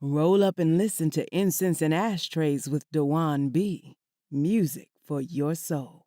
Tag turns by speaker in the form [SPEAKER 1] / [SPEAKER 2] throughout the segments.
[SPEAKER 1] Roll up and listen to Incense and Ashtrays with Dewan B. Music for your soul.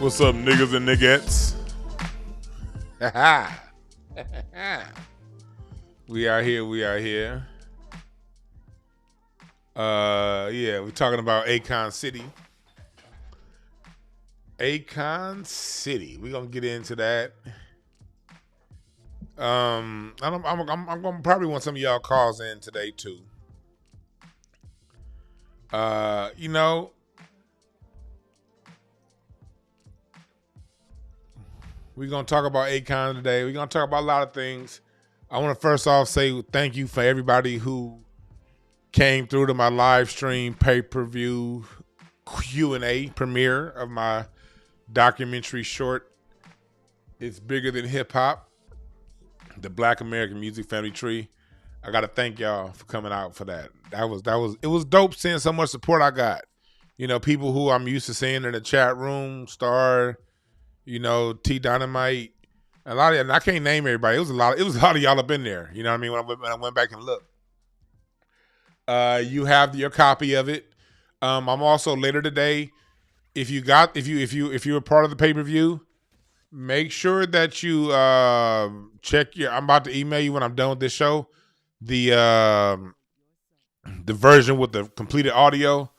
[SPEAKER 2] What's up, niggas and niggettes? We are here. Yeah, we're talking about Akon City. We're gonna get into that. I'm gonna probably want some of y'all calls in today too. We're going to talk about Akon today. We're going to talk about a lot of things. I want to first off say thank you for everybody who came through to my live stream pay-per-view Q&A premiere of my documentary short, It's Bigger Than Hip Hop, the Black American Music Family Tree. I got to thank y'all for coming out for that. It was dope seeing so much support I got. You know, people who I'm used to seeing in the chat room, Star, T Dynamite, a lot of, and I can't name everybody. It was a lot of y'all up in there. You know what I mean? When I went back and looked, you have your copy of it. I'm also later today. If you're a part of the pay-per-view, make sure that you check your. I'm about to email you when I'm done with this show. The version with the completed audio.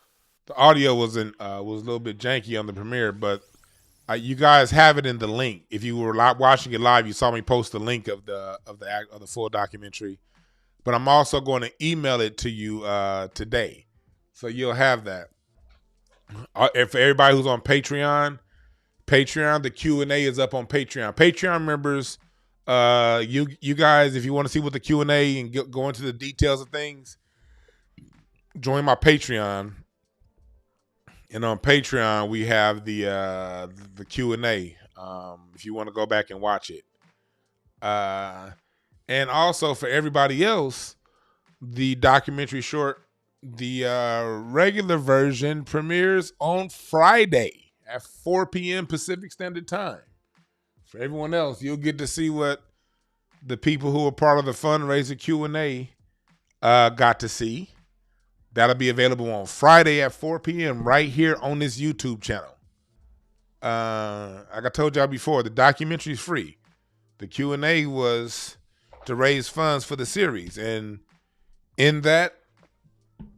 [SPEAKER 2] The audio was a little bit janky on the premiere, but you guys have it in the link. If you were watching it live, you saw me post the link of the full documentary. But I'm also going to email it to you today, so you'll have that. And for everybody who's on Patreon, the Q&A is up on Patreon. Patreon members, you guys, if you want to see what the Q&A and go into the details of things, join my Patreon. And on Patreon, we have the Q&A if you want to go back and watch it. And also for everybody else, the documentary short, the regular version premieres on Friday at 4 p.m. Pacific Standard Time. For everyone else, you'll get to see what the people who are part of the fundraiser Q&A got to see. That'll be available on Friday at 4 p.m. right here on this YouTube channel. Like I told y'all before, the documentary is free. The Q&A was to raise funds for the series. And in that,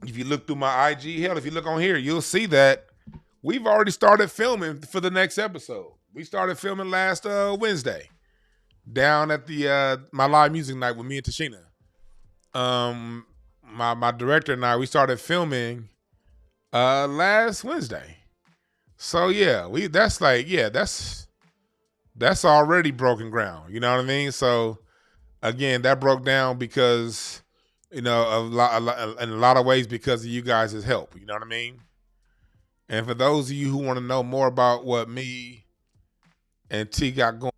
[SPEAKER 2] if you look through my IG, hell, if you look on here, you'll see that we've already started filming for the next episode. We started filming last Wednesday down at the my live music night with me and Tashina. My director and I, we started filming last Wednesday. So yeah, that's already broken ground. You know what I mean? So again, that broke down because, you know, in a lot of ways because of you guys' help. You know what I mean? And for those of you who want to know more about what me and T got going,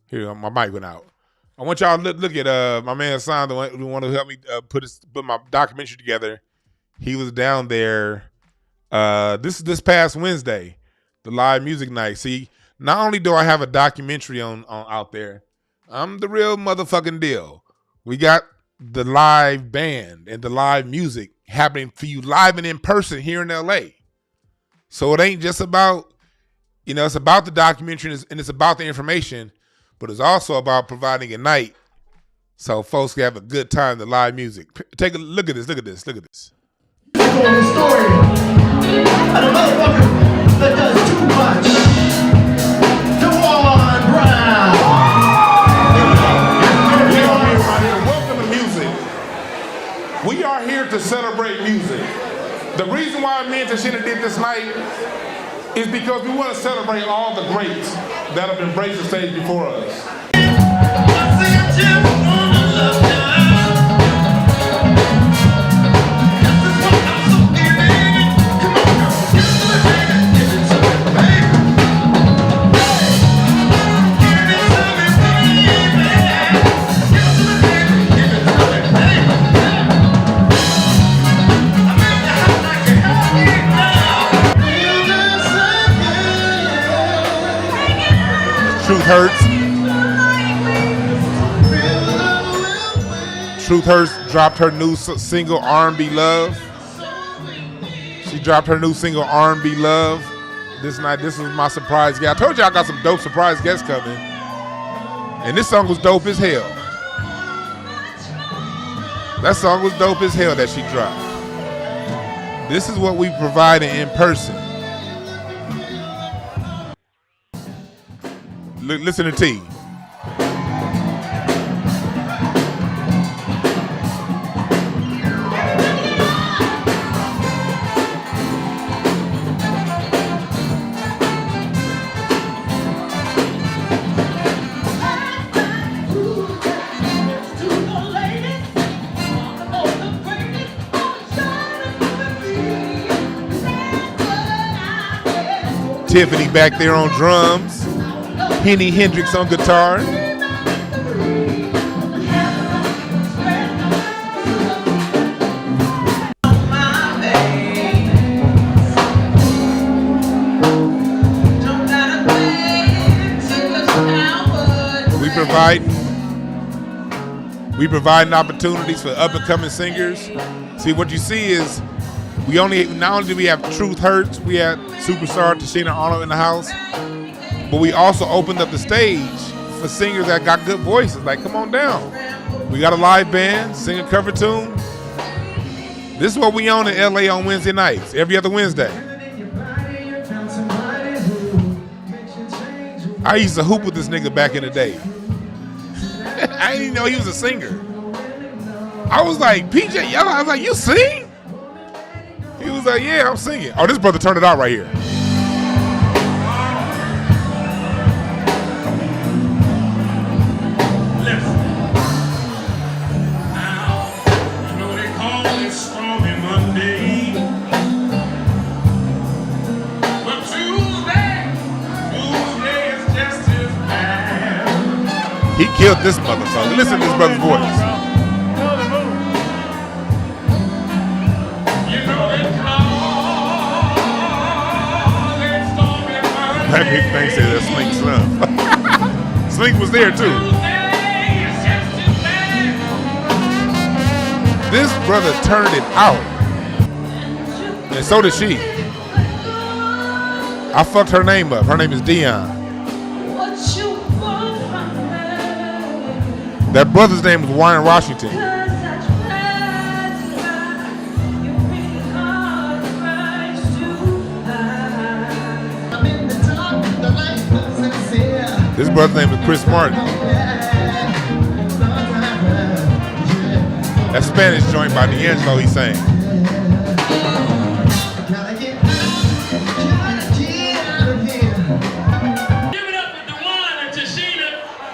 [SPEAKER 2] here my mic went out. I want y'all to look at my man Son, the one who helped me put my documentary together. He was down there this past Wednesday, the live music night. See, not only do I have a documentary on out there, I'm the real motherfucking deal. We got the live band and the live music happening for you live and in person here in LA. So it ain't just about, you know, it's about the documentary and it's about the information, but it's also about providing a night so folks can have a good time, the live music. Take a look at this, look at this, look at this.
[SPEAKER 3] The story of the motherfucker that does too much. DeWan Brown.
[SPEAKER 2] Welcome to music. We are here to celebrate music. The reason why me and Tashina did this night is because we want to celebrate all the greats that have embraced the stage before us. Truth Hurts. Truth Hurts dropped her new single, R&B Love. She dropped her new single, R&B Love. This night, this was my surprise guest. I told you I got some dope surprise guests coming. And this song was dope as hell. That song was dope as hell that she dropped. This is what we provided in person. Listen to T. Tiffany back there on drums. Henny Hendrix on guitar. We provide opportunities for up and coming singers. See, what you see is not only do we have Truth Hurts, we had superstar Tashina Arnold in the house, but we also opened up the stage for singers that got good voices. Like, come on down. We got a live band, sing a cover tune. This is what we own in LA on Wednesday nights, every other Wednesday. I used to hoop with this nigga back in the day. I didn't even know he was a singer. I was like, PJ Yellow, I was like, you sing? He was like, yeah, I'm singing. Oh, this brother turned it out right here. He killed this motherfucker. Listen to this brother's voice. That big thing said that's Slink's son. Slink was there too. this brother turned it out. And so did she. I fucked her name up. Her name is Dion. That brother's name is Warren Washington. This brother's name is Chris Martin. That Spanish joint by D'Angelo, he sang.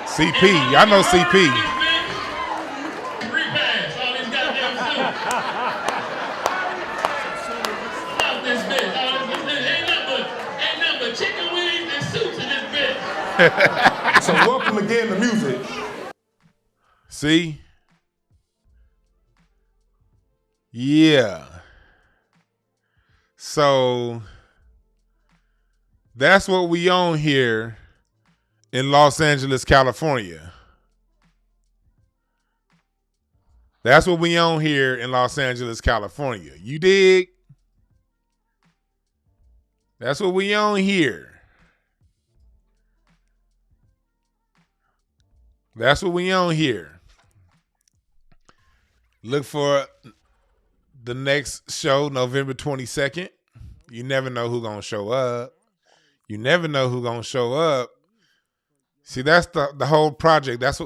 [SPEAKER 2] CP, y'all know CP.
[SPEAKER 4] So welcome again to music.
[SPEAKER 2] See? Yeah. So that's what we own here in Los Angeles, California. That's what we own here in Los Angeles, California. You dig? That's what we own here. That's what we own here. Look for the next show, November 22nd. You never know who's gonna show up. You never know who's gonna show up. See, that's the whole project. That's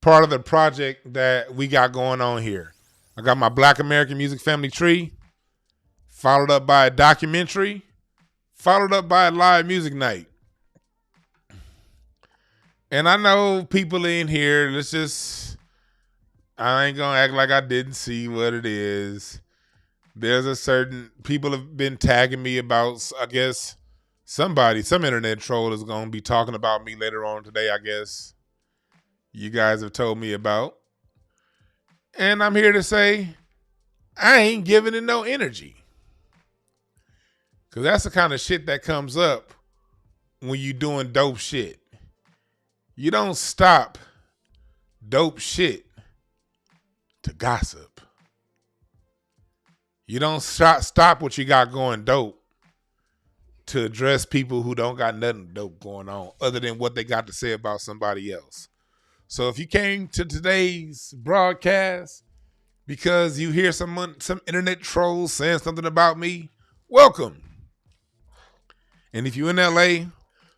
[SPEAKER 2] part of the project that we got going on here. I got my Black American Music Family Tree, followed up by a documentary, followed up by a live music night. And I know people in here, I ain't gonna act like I didn't see what it is. There's a certain, people have been tagging me about, I guess, some internet troll is gonna be talking about me later on today, I guess. You guys have told me about. And I'm here to say, I ain't giving it no energy. Because that's the kind of shit that comes up when you doing dope shit. You don't stop dope shit to gossip. You don't stop what you got going dope to address people who don't got nothing dope going on other than what they got to say about somebody else. So if you came to today's broadcast because you hear some internet trolls saying something about me, welcome. And if you're in LA,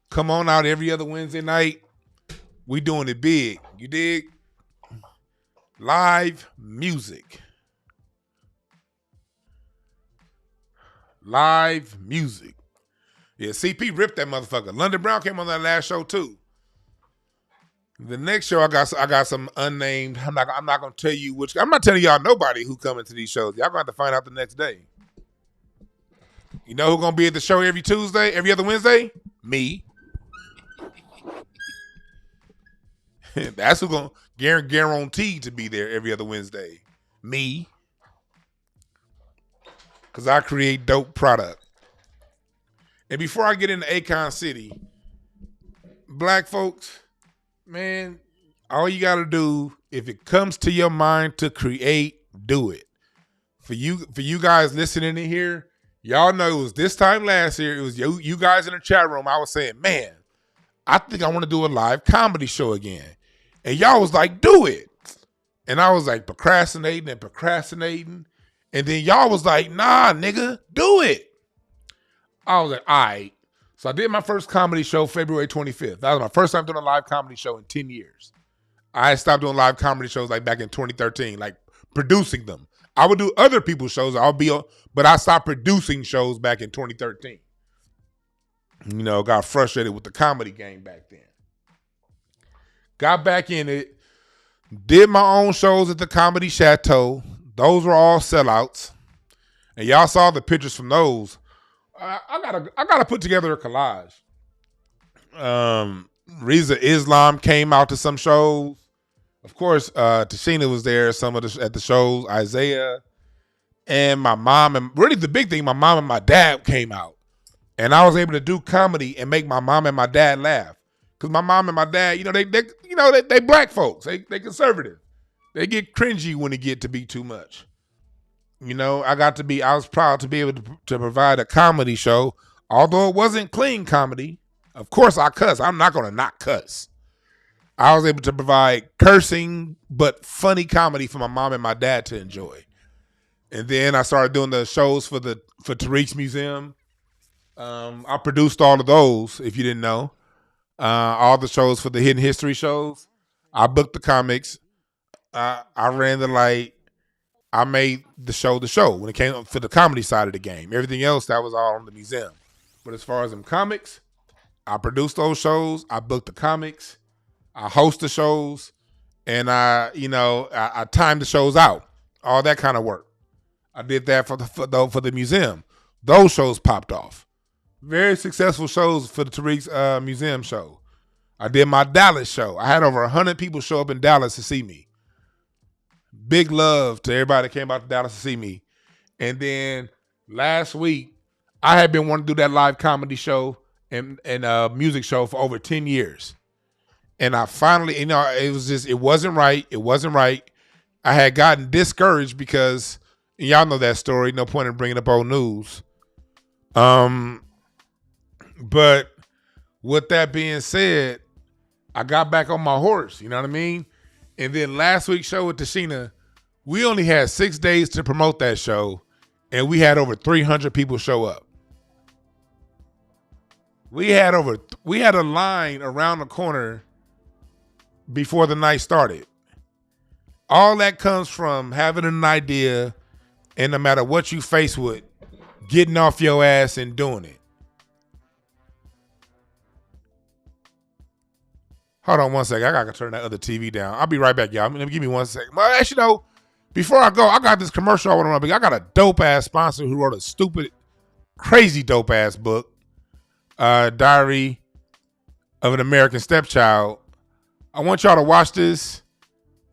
[SPEAKER 2] come on out every other Wednesday night. We doing it big. You dig? Live music. Live music. Yeah, CP ripped that motherfucker. London Brown came on that last show too. The next show I got some unnamed. I'm not gonna tell you which. I'm not telling y'all nobody who coming to these shows. Y'all gonna have to find out the next day. You know who's gonna be at the show every Tuesday, every other Wednesday? Me. That's who's gonna guarantee to be there every other Wednesday. Me. Cause I create dope product. And before I get into Akon City, black folks, man, all you gotta do, if it comes to your mind to create, do it. For you guys listening in here, y'all know it was this time last year, it was you guys in the chat room, I was saying, man, I think I want to do a live comedy show again. And y'all was like, do it. And I was like procrastinating. And then y'all was like, nah, nigga, do it. I was like, all right. So I did my first comedy show February 25th. That was my first time doing a live comedy show in 10 years. I stopped doing live comedy shows like back in 2013, like producing them. I would do other people's shows, but I stopped producing shows back in 2013. You know, got frustrated with the comedy game back then. Got back in it, did my own shows at the Comedy Chateau. Those were all sellouts. And y'all saw the pictures from those. I gotta put together a collage. Reza Islam came out to some shows. Of course, Tashina was there at the shows, Isaiah, and my mom, and really the big thing, my mom and my dad came out. And I was able to do comedy and make my mom and my dad laugh. Because my mom and my dad, they black folks. They conservative. They get cringy when it get to be too much. You know, I was proud to be able to provide a comedy show, although it wasn't clean comedy. Of course I cuss. I'm not going to not cuss. I was able to provide cursing, but funny comedy for my mom and my dad to enjoy. And then I started doing the shows for Tariq's Museum. I produced all of those, if you didn't know. All the shows for the Hidden History shows. I booked the comics. I ran the light. I made the show when it came up for the comedy side of the game. Everything else, that was all on the museum. But as far as them comics, I produced those shows. I booked the comics. I host the shows. And I timed the shows out. All that kind of work. I did that for the museum. Those shows popped off. Very successful shows for the Tariq's museum show. I did my Dallas show. I had over 100 people show up in Dallas to see me. Big love to everybody that came out to Dallas to see me. And then last week, I had been wanting to do that live comedy show and music show for over 10 years. And I finally, it wasn't right. It wasn't right. I had gotten discouraged because, y'all know that story. No point in bringing up old news. But with that being said, I got back on my horse. You know what I mean? And then last week's show with Tashina, we only had 6 days to promote that show, and we had over 300 people show up. We had a line around the corner before the night started. All that comes from having an idea, and no matter what you face with, getting off your ass and doing it. Hold on one second. I gotta turn that other TV down. I'll be right back, y'all. Give me 1 second. Well, actually, no. Before I go, I got this commercial I want to run. I got a dope ass sponsor who wrote a stupid, crazy dope ass book, Diary of an Amerikkkan Stepchild. I want y'all to watch this,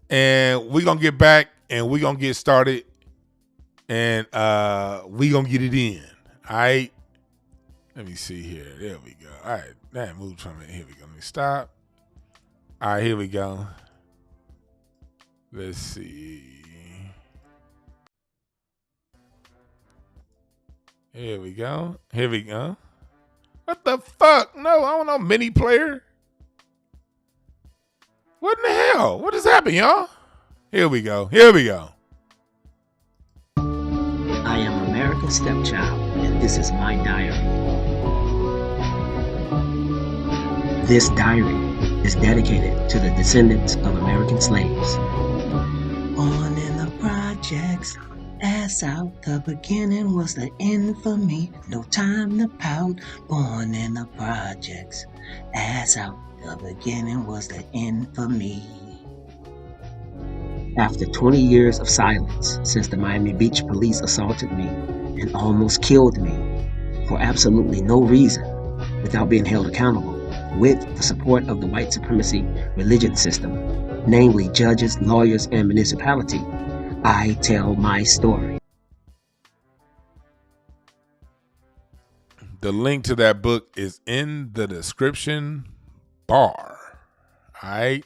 [SPEAKER 2] and we're gonna get back and we're gonna get started, and we gonna get it in. All right. Let me see here. There we go. All right. That moved from it. Here we go. Let me stop. All right, here we go. Let's see. Here we go. Here we go. What the fuck? No, I don't know. Mini player. What in the hell? What just happened, y'all? Here we go. Here we go.
[SPEAKER 5] I am Amerikkkan Stepchild, and this is my diary. This diary is dedicated to the descendants of American slaves. Born in the projects, ass out, the beginning was the end for me. No time to pout. Born in the projects, ass out, the beginning was the end for me. After 20 years of silence since the Miami Beach police assaulted me and almost killed me for absolutely no reason without being held accountable, with the support of the white supremacy religion system, namely judges, lawyers, and municipality, I tell my story.
[SPEAKER 2] The link to that book is in the description bar. All right.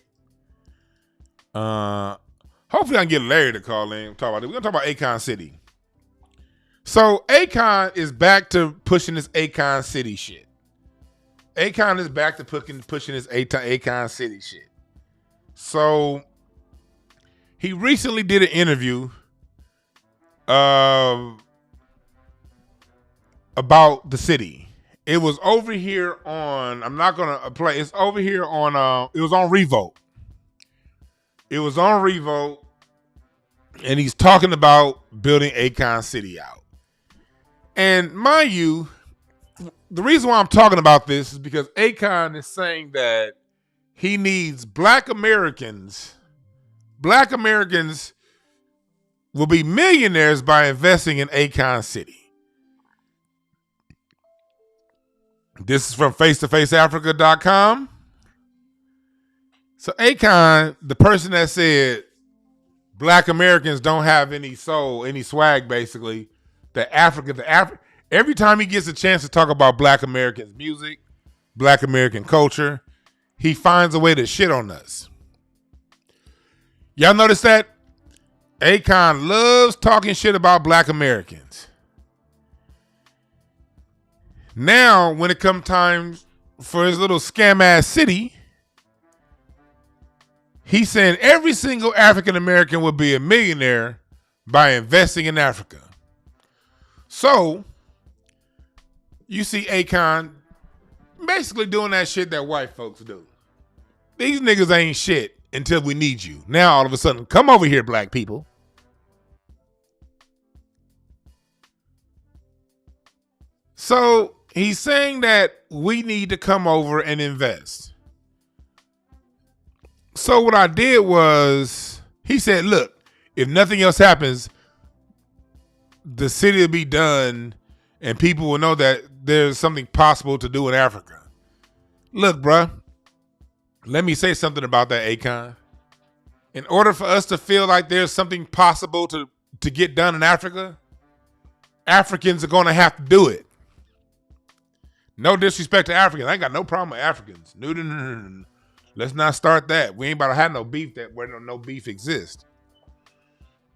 [SPEAKER 2] Hopefully I can get Larry to call in and talk about it. We're gonna talk about Akon City. So Akon is back to pushing this Akon City shit. Akon is back to pushing his Akon City shit. So he recently did an interview about the city. It was over here on, I'm not going to play, it's over here on, it was on Revolt. It was on Revolt, and he's talking about building Akon City out. And mind you, the reason why I'm talking about this is because Akon is saying that he needs black Americans. Black Americans will be millionaires by investing in Akon City. This is from face-to-faceafrica.com. So Akon, the person that said black Americans don't have any soul, any swag, basically, every time he gets a chance to talk about black Americans' music, black American culture, he finds a way to shit on us. Y'all notice that? Akon loves talking shit about black Americans. Now, when it comes time for his little scam ass city, he's saying every single African American will be a millionaire by investing in Africa. So, you see Akon basically doing that shit that white folks do. These niggas ain't shit until we need you. Now, all of a sudden, come over here, black people. So, he's saying that we need to come over and invest. So, what I did was, he said, look, if nothing else happens, the city will be done and people will know that there's something possible to do in Africa. Look, bruh, let me say something about that, Akon. In order for us to feel like there's something possible to get done in Africa, Africans are going to have to do it. No disrespect to Africans. I ain't got no problem with Africans. No. Let's not start that. We ain't about to have no beef where no beef exists.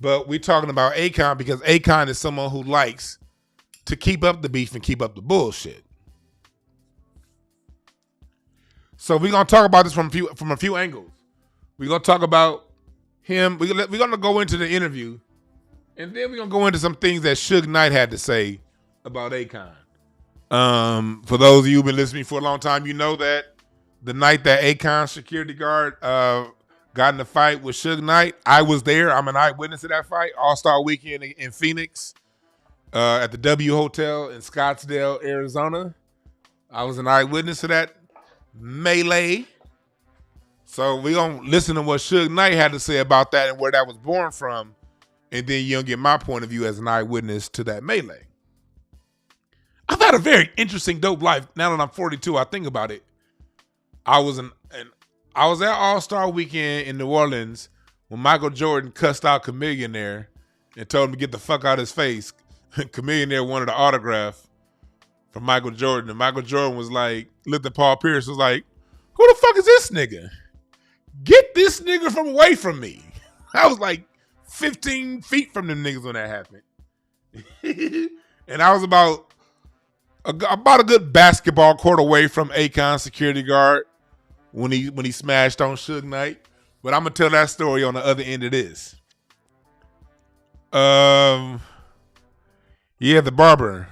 [SPEAKER 2] But we're talking about Akon because Akon is someone who likes to keep up the beef and keep up the bullshit. So we're gonna talk about this from a few angles. We're gonna talk about him. We're gonna go into the interview, and then we're gonna go into some things that Suge Knight had to say about Akon. For those of you who've been listening for a long time, you know that the night that Akon's security guard got in a fight with Suge Knight, I was there. I'm an eyewitness to that fight. All-Star Weekend in Phoenix, at the W Hotel in Scottsdale, Arizona. I was an eyewitness to that melee. So we're going to listen to what Suge Knight had to say about that and where that was born from. And then you'll get my point of view as an eyewitness to that melee. I've had a very interesting, dope life. Now that I'm 42, I think about it. I was at All-Star Weekend in New Orleans when Michael Jordan cussed out Chameleonaire and told him to get the fuck out of his face. Chameleonaire wanted an autograph from Michael Jordan. And Michael Jordan was like, looked at Paul Pierce, was like, who the fuck is this nigga? Get this nigga from away from me. I was like 15 feet from them niggas when that happened. And I was about a good basketball court away from Akon's security guard when he smashed on Suge Knight. But I'm going to tell that story on the other end of this. Yeah, the barber.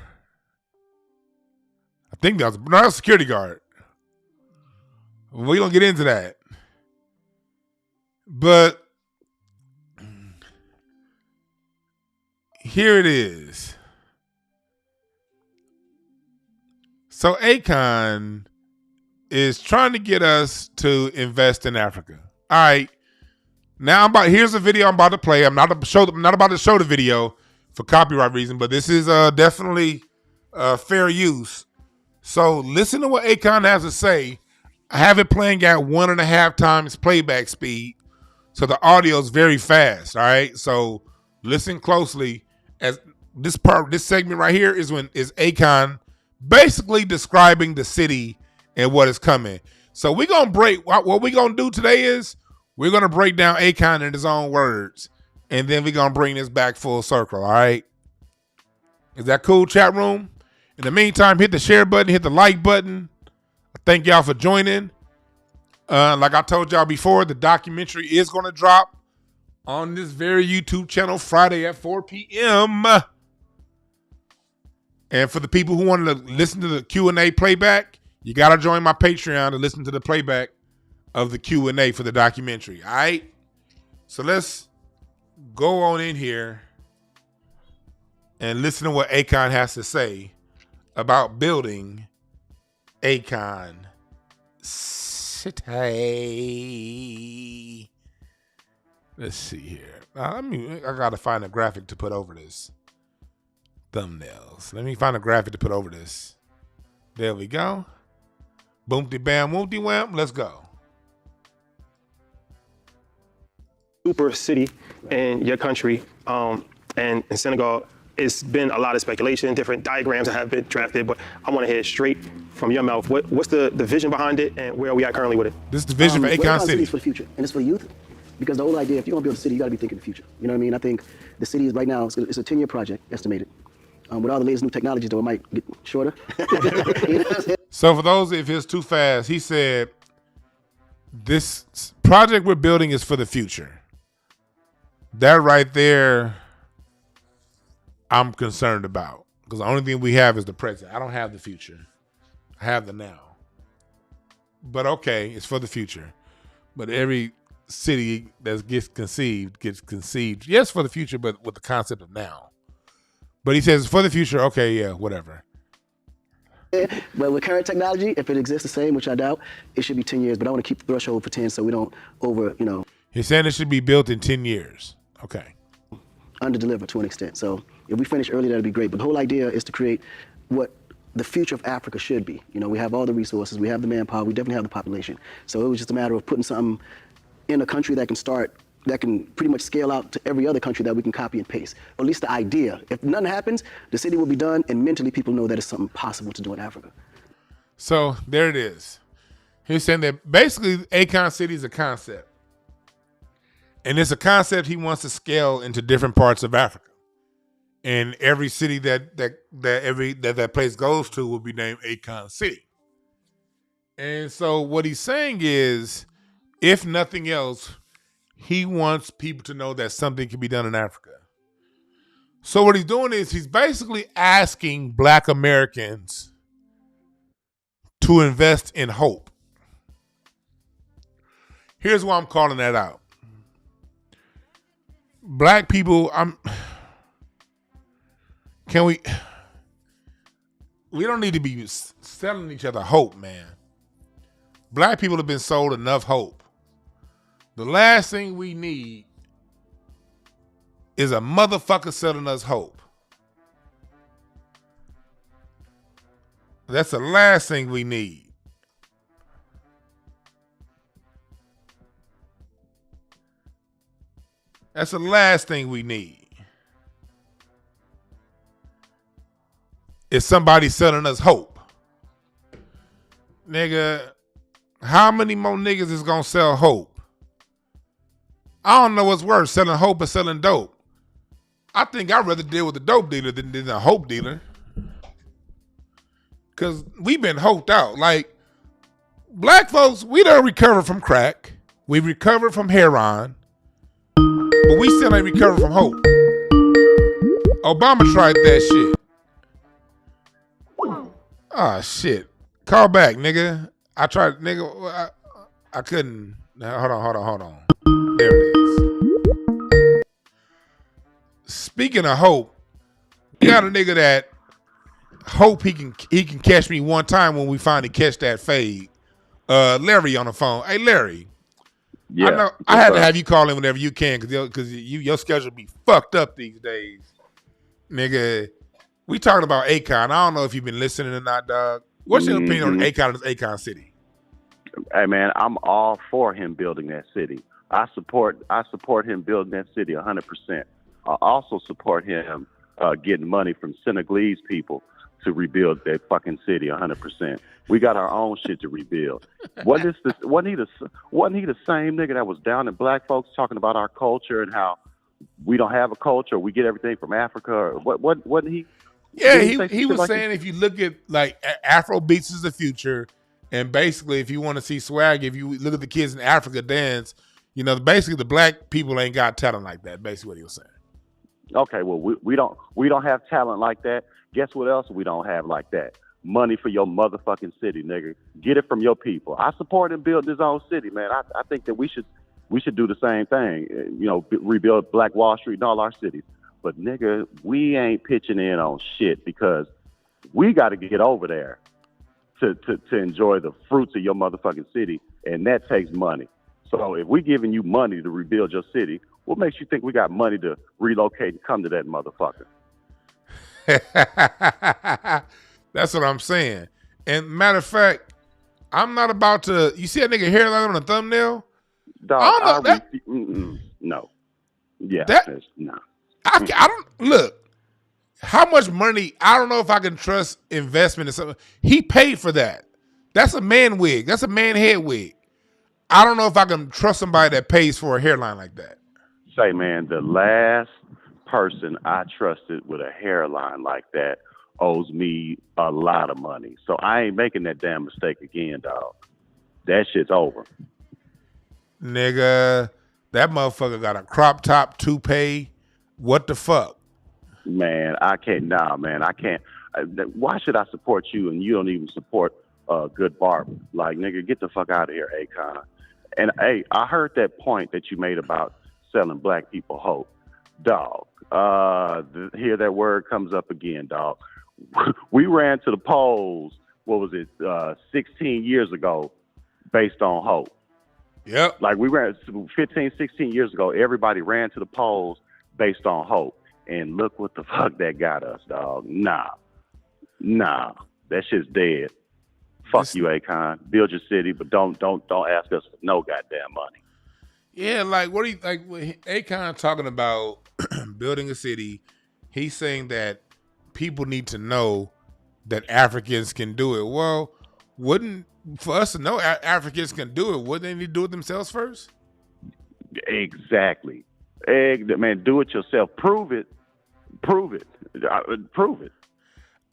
[SPEAKER 2] I think that was a security guard. We're going to get into that. But here it is. So Akon is trying to get us to invest in Africa. All right. Now here's a video I'm about to play. I'm not about to show the video for copyright reason, but this is definitely fair use. So listen to what Akon has to say. I have it playing at 1.5 times playback speed, so the audio is very fast. All right. So listen closely. As this segment right here is Akon basically describing the city and what is coming. So we're gonna what we're gonna do today is we're gonna break down Akon in his own words, and then we're gonna bring this back full circle. All right. Is that cool, chat room? In the meantime, hit the share button, hit the like button. Thank y'all for joining. Like I told y'all before, the documentary is going to drop on this very YouTube channel Friday at 4 p.m. And for the people who want to listen to the Q&A playback, you got to join my Patreon to listen to the playback of the Q&A for the documentary. All right? So let's go on in here and listen to what Akon has to say about building Akon City. Let's see here. I gotta find a graphic to put over this. Thumbnails. Let me find a graphic to put over this. There we go. Boomty bam, woomty wham. Let's go.
[SPEAKER 6] Super city in your country, and in Senegal. It's been a lot of speculation, different diagrams that have been drafted, but I want to hear straight from your mouth. What's the vision behind it, and where are we at currently with it?
[SPEAKER 2] This is the vision for Akon City.
[SPEAKER 7] It's for the future, and it's for the youth. Because the whole idea, if you want to build a city, you got to be thinking the future. You know what I mean? I think the city is right now, it's a 10-year project, estimated. With all the latest new technologies, though, it might get shorter. You know what I'm saying?
[SPEAKER 2] So for those, if it's too fast, he said, this project we're building is for the future. That right there, I'm concerned about. Because the only thing we have is the present. I don't have the future. I have the now. But okay, it's for the future. But every city that gets conceived, yes, for the future, but with the concept of now. But he says, for the future, okay, yeah, whatever.
[SPEAKER 7] But with current technology, if it exists the same, which I doubt, it should be 10 years. But I want to keep the threshold for 10 so we don't
[SPEAKER 2] He's saying it should be built in 10 years. Okay.
[SPEAKER 7] under-deliver to an extent. So if we finish early, that'd be great. But the whole idea is to create what the future of Africa should be. We have all the resources, we have the manpower, we definitely have the population. So it was just a matter of putting something in a country that can pretty much scale out to every other country that we can copy and paste. Or at least the idea. If nothing happens, the city will be done, and mentally people know that it's something possible to do in Africa.
[SPEAKER 2] So there it is. He's saying that basically Akon City is a concept. And it's a concept he wants to scale into different parts of Africa. And every city that place goes to will be named Akon City. And so what he's saying is, if nothing else, he wants people to know that something can be done in Africa. So what he's doing is he's basically asking Black Americans to invest in hope. Here's why I'm calling that out. Black people, we don't need to be selling each other hope, man. Black people have been sold enough hope. The last thing we need is a motherfucker selling us hope. That's the last thing we need. That's the last thing we need. Is somebody selling us hope. Nigga, how many more niggas is gonna sell hope? I don't know what's worse, selling hope or selling dope. I think I'd rather deal with a dope dealer than a hope dealer. Cause we've been hoped out. Like, black folks, we done recovered from crack. We recovered from heroin. But we still ain't recovered from hope. Obama tried that shit. Oh, shit. Call back, nigga. I tried, nigga. I couldn't. Now, hold on. There it is. Speaking of hope, we got a nigga that hope he can catch me one time when we finally catch that fade. Larry on the phone. Hey, Larry.
[SPEAKER 8] Yeah,
[SPEAKER 2] I know I had to have you call in whenever you can because your schedule be fucked up these days, nigga. We talking about Akon. I don't know if you've been listening or not, dog. What's your opinion on Akon and Akon City?
[SPEAKER 8] Hey man, I'm all for him building that city. I support him building that city 100%. I also support him getting money from Senegalese people to rebuild that fucking city 100%. We got our own shit to rebuild. Wasn't he the same nigga that was down in black folks talking about our culture and how we don't have a culture, we get everything from Africa? Or wasn't he?
[SPEAKER 2] Yeah, he was saying if you look at like Afro beats is the future, and basically if you want to see swag, if you look at the kids in Africa dance, basically the black people ain't got talent like that. Basically what he was saying.
[SPEAKER 8] Okay, well we don't have talent like that. Guess what else we don't have like that? Money for your motherfucking city, nigga. Get it from your people. I support him building his own city, man. I think that we should do the same thing. Rebuild Black Wall Street and all our cities. But nigga, we ain't pitching in on shit because we got to get over there to enjoy the fruits of your motherfucking city, and that takes money. So if we giving you money to rebuild your city, what makes you think we got money to relocate and come to that motherfucker?
[SPEAKER 2] That's what I'm saying. And matter of fact, I'm not about to. You see that nigga hairline on the thumbnail?
[SPEAKER 8] Dog, no. Yeah, no.
[SPEAKER 2] I don't look. How much money? I don't know if I can trust investment in something. He paid for that. That's a man wig. That's a man head wig. I don't know if I can trust somebody that pays for a hairline like that.
[SPEAKER 8] Say, man, the last person I trusted with a hairline like that owes me a lot of money. So I ain't making that damn mistake again, dog. That shit's over.
[SPEAKER 2] Nigga, that motherfucker got a crop top toupee. What the fuck?
[SPEAKER 8] Man, I can't. Nah, man, I can't. Why should I support you and you don't even support a good barber? Like, nigga, get the fuck out of here, Akon. And, hey, I heard that point that you made about selling black people hope. Dog, here that word comes up again, dog. We ran to the polls, 16 years ago, based on hope.
[SPEAKER 2] Yep.
[SPEAKER 8] Like, we ran 15, 16 years ago, everybody ran to the polls based on hope. And look what the fuck that got us, dog. Nah. That shit's dead. Fuck you, Akon. Build your city, but don't ask us for no goddamn money.
[SPEAKER 2] Yeah, like what do you like? Akon talking about building a city. He's saying that people need to know that Africans can do it. Well, for us to know Africans can do it, wouldn't they need to do it themselves first?
[SPEAKER 8] Exactly. Man, do it yourself. Prove it. Prove it.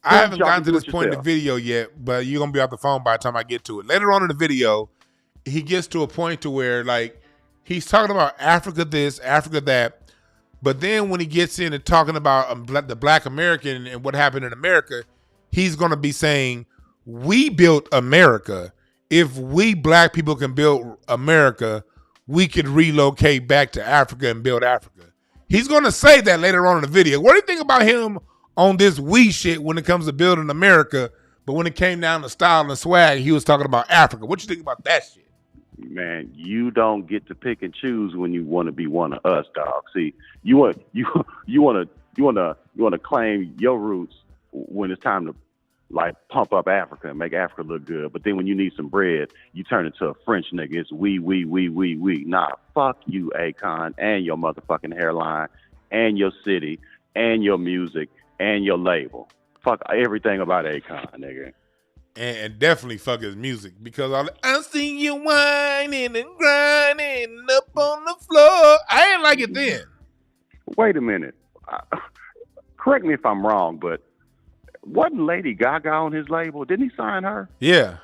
[SPEAKER 2] I haven't gotten to this point in the video yet, but you're gonna be off the phone by the time I get to it. Later on in the video, he gets to a point to where like he's talking about Africa this, Africa that, but then when he gets into talking about the Black American and what happened in America, he's gonna be saying, "We built America. If we black people can build America, we could relocate back to Africa and build Africa." He's gonna say that later on in the video. What do you think about him on this we shit when it comes to building America, but when it came down to style and swag, he was talking about Africa? What you think about that shit?
[SPEAKER 8] Man, you don't get to pick and choose when you want to be one of us, dog. See, you want to claim your roots when it's time to like pump up Africa and make Africa look good. But then when you need some bread, you turn into a French nigga. It's we. Nah, fuck you, Akon, and your motherfucking hairline, and your city, and your music, and your label. Fuck everything about Akon, nigga.
[SPEAKER 2] And definitely fuck his music, because I see you whining and grinding up on the floor. I ain't like it then.
[SPEAKER 8] Wait a minute. Correct me if I'm wrong, but wasn't Lady Gaga on his label? Didn't he sign her?
[SPEAKER 2] Yeah.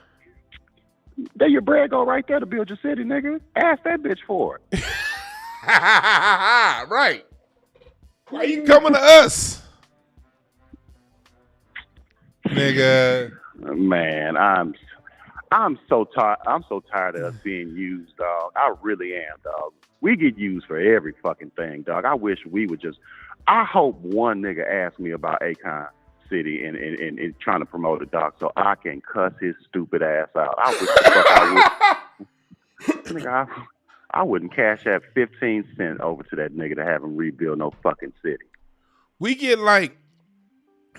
[SPEAKER 8] There your bread go right there to build your city, nigga. Ask that bitch for it.
[SPEAKER 2] Right. Why you coming to us? Nigga.
[SPEAKER 8] Man, I'm so tired. I'm so tired of us being used, dog. I really am, dog. We get used for every fucking thing, dog. I wish we would just. I hope one nigga asks me about Akon City and trying to promote it, dog, so I can cuss his stupid ass out. I wish the fuck I would. Nigga, I wouldn't cash that 15 cents over to that nigga to have him rebuild no fucking city.
[SPEAKER 2] We get like,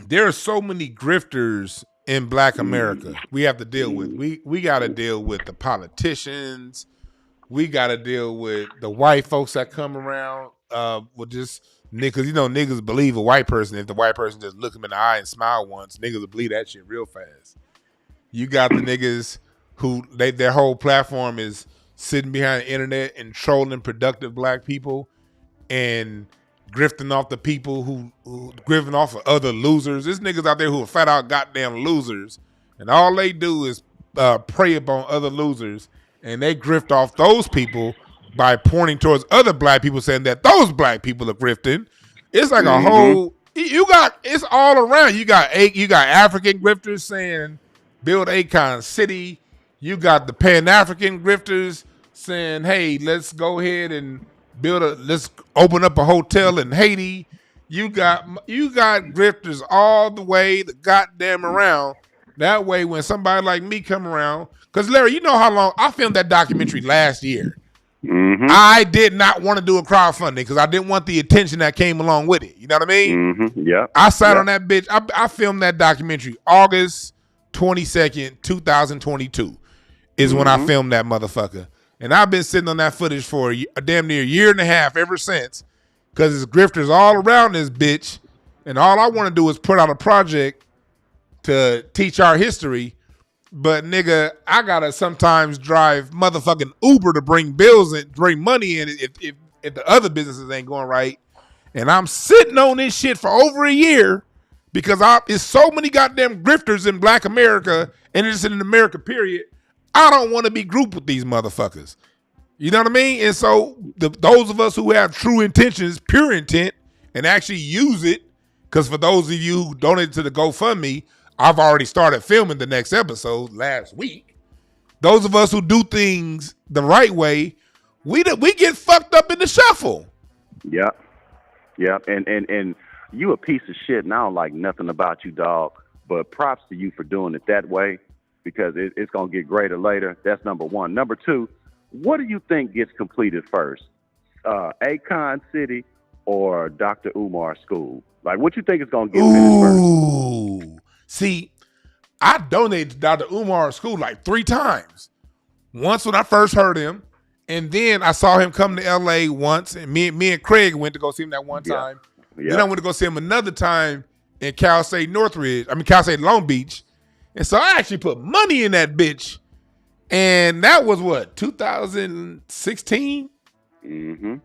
[SPEAKER 2] there are so many grifters in Black America we have to deal with. We got to deal with the politicians. We got to deal with the white folks that come around with just niggas. You know, niggas believe a white person. If the white person just look them in the eye and smile once, niggas will believe that shit real fast. You got the niggas who their whole platform is sitting behind the internet and trolling productive black people and grifting off the people who grifting off of other losers. There's niggas out there who are flat out goddamn losers, and all they do is prey upon other losers, and they grift off those people by pointing towards other black people, saying that those black people are grifting. It's like a whole. It's all around. You got African grifters saying build Akon City. You got the Pan-African grifters saying, hey, let's go ahead and let's open up a hotel in Haiti. You got grifters all the way the goddamn around. That way when somebody like me come around, because Larry, you know how long I filmed that documentary last year.
[SPEAKER 8] Mm-hmm.
[SPEAKER 2] I did not want to do a crowdfunding because I didn't want the attention that came along with it. You know what I mean?
[SPEAKER 8] Mm-hmm. Yeah.
[SPEAKER 2] I sat on that bitch. I filmed that documentary August 22nd, 2022 is when I filmed that motherfucker. And I've been sitting on that footage for a damn near year and a half ever since, because it's grifters all around this bitch. And all I want to do is put out a project to teach our history, But nigga, I gotta sometimes drive motherfucking Uber to bring bills and bring money in if the other businesses ain't going right. And I'm sitting on this shit for over a year because it's so many goddamn grifters in Black America and it's in America, period. I don't want to be grouped with these motherfuckers. You know what I mean? And so those of us who have true intentions, pure intent, and actually use it, because for those of you who donated to the GoFundMe, I've already started filming the next episode last week. Those of us who do things the right way, we get fucked up in the shuffle.
[SPEAKER 8] Yep. And you a piece of shit, and I don't like nothing about you, dog. But props to you for doing it that way, because it's gonna get greater later. That's number one. Number two, what do you think gets completed first? Akon City or Dr. Umar School? Like, what you think is gonna get finished first?
[SPEAKER 2] Ooh. See, I donated to Dr. Umar School like 3 times. Once when I first heard him, and then I saw him come to LA once, and me and Craig went to go see him that one time.
[SPEAKER 8] Yeah.
[SPEAKER 2] Then I went to go see him another time in Cal State Long Beach. And so I actually put money in that bitch. And that was what, 2016?
[SPEAKER 8] Mm-hmm.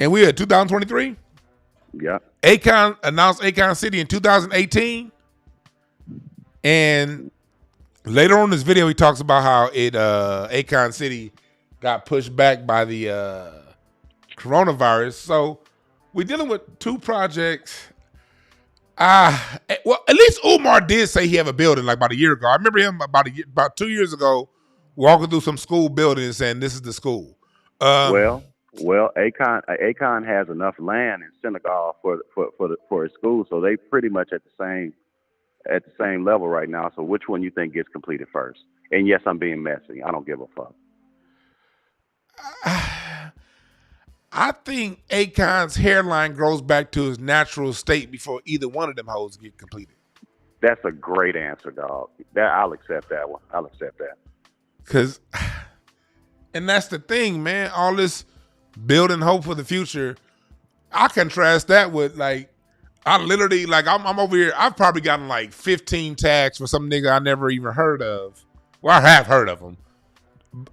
[SPEAKER 2] And we at 2023?
[SPEAKER 8] Yeah.
[SPEAKER 2] Akon announced Akon City in 2018. And later on in this video, he talks about how Akon City got pushed back by the coronavirus. So we're dealing with 2 projects. Well, at least Umar did say he have a building like about a year ago. I remember him about 2 years ago walking through some school building and saying, "This is the school."
[SPEAKER 8] Well, Akon has enough land in Senegal for his school, so they pretty much at the same level right now. So which one you think gets completed first? And yes, I'm being messy. I don't give a fuck.
[SPEAKER 2] I think Akon's hairline grows back to his natural state before either one of them hoes get completed.
[SPEAKER 8] That's a great answer, dog. I'll accept that one. I'll accept that.
[SPEAKER 2] And that's the thing, man. All this building hope for the future, I contrast that with I'm over here. I've probably gotten like 15 tags for some nigga I never even heard of. Well, I have heard of him.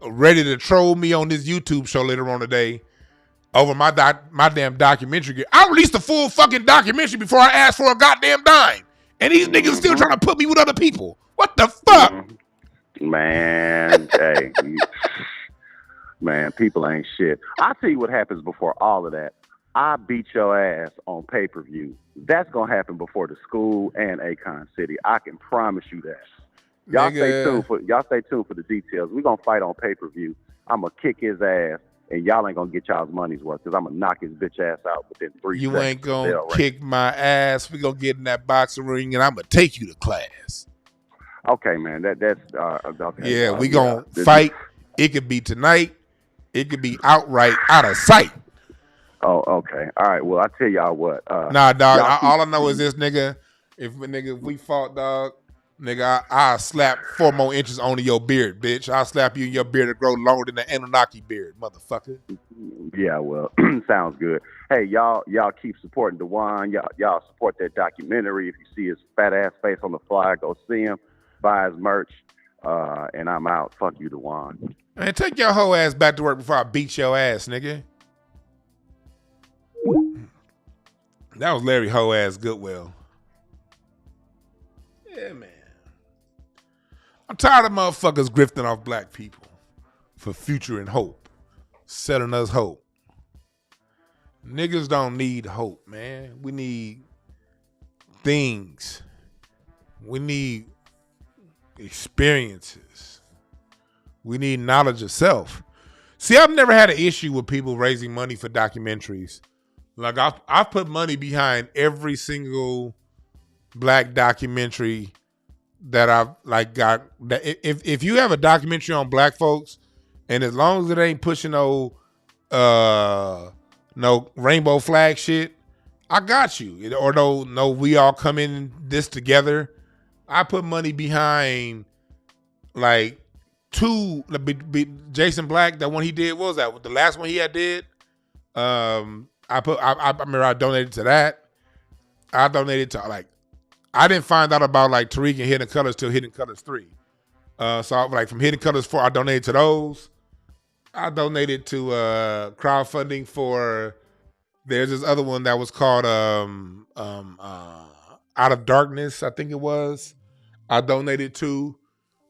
[SPEAKER 2] Ready to troll me on this YouTube show later on today over my damn documentary gear. I released a full fucking documentary before I asked for a goddamn dime. And these niggas still trying to put me with other people. What the fuck?
[SPEAKER 8] Man, hey. Man, people ain't shit. I'll tell you what happens before all of that. I beat your ass on pay-per-view. That's going to happen before the school and Akon City. I can promise you that. Y'all stay tuned for the details. We're going to fight on pay-per-view. I'm going to kick his ass, and y'all ain't going to get y'all's money's worth because I'm going to knock his bitch ass out within 3 seconds.
[SPEAKER 2] You ain't going to kick my ass. We're going to get in that boxing ring, and I'm going to take you to class.
[SPEAKER 8] Okay, man. That's okay.
[SPEAKER 2] Yeah, we going to fight. It could be tonight. It could be outright out of sight.
[SPEAKER 8] Oh, okay. All right. Well, I tell y'all what.
[SPEAKER 2] Nah, dog. All I know is this, nigga. If we fought, dog, nigga, I'll slap 4 more inches onto your beard, bitch. I'll slap you in your beard to grow longer than the Anunnaki beard, motherfucker.
[SPEAKER 8] Yeah, well, sounds good. Hey, y'all keep supporting Dewan. Y'all support that documentary. If you see his fat ass face on the flyer, go see him. Buy his merch. And I'm out. Fuck you, Dewan.
[SPEAKER 2] Man, take your whole ass back to work before I beat your ass, nigga. That was Larry Hoe ass Goodwill. Yeah, man. I'm tired of motherfuckers grifting off black people for future and hope, selling us hope. Niggas don't need hope, man. We need things. We need experiences. We need knowledge of self. See, I've never had an issue with people raising money for documentaries. Like I've put money behind every single black documentary that I've got. That if you have a documentary on black folks, and as long as it ain't pushing no rainbow flag shit, I got you. Or no, we all come in this together. I put money behind like 2. Jason Black, that one he did, what was that? The last one he had did. I remember I donated to that. I donated to I didn't find out about like Tariq and Hidden Colors till Hidden Colors 3. So like from Hidden Colors 4, I donated to those. I donated to crowdfunding for, there's this other one that was called Out of Darkness, I think it was. I donated to.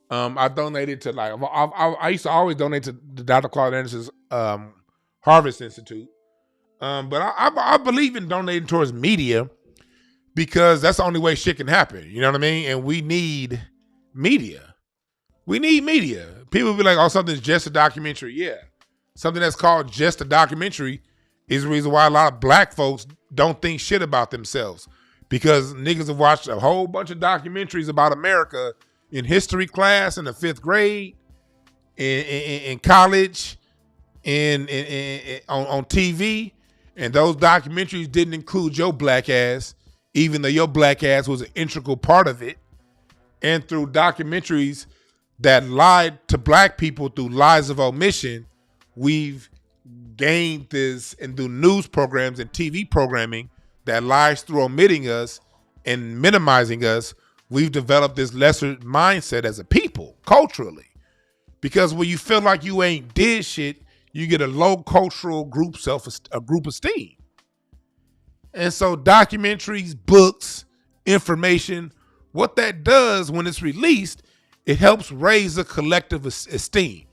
[SPEAKER 2] I donated to like I used to always donate to the Dr. Claude Anderson's Harvest Institute. But I believe in donating towards media because that's the only way shit can happen. You know what I mean? And we need media. We need media. People be like, oh, something's just a documentary. Yeah. Something that's called just a documentary is the reason why a lot of black folks don't think shit about themselves. Because niggas have watched a whole bunch of documentaries about America in history class in the 5th grade, in college, on TV. And those documentaries didn't include your black ass, even though your black ass was an integral part of it. And through documentaries that lied to black people through lies of omission, we've gained this, and through news programs and TV programming that lies through omitting us and minimizing us, we've developed this lesser mindset as a people, culturally. Because when you feel like you ain't did shit, you get a low cultural group esteem. And so documentaries, books, information, what that does when it's released, it helps raise a collective esteem.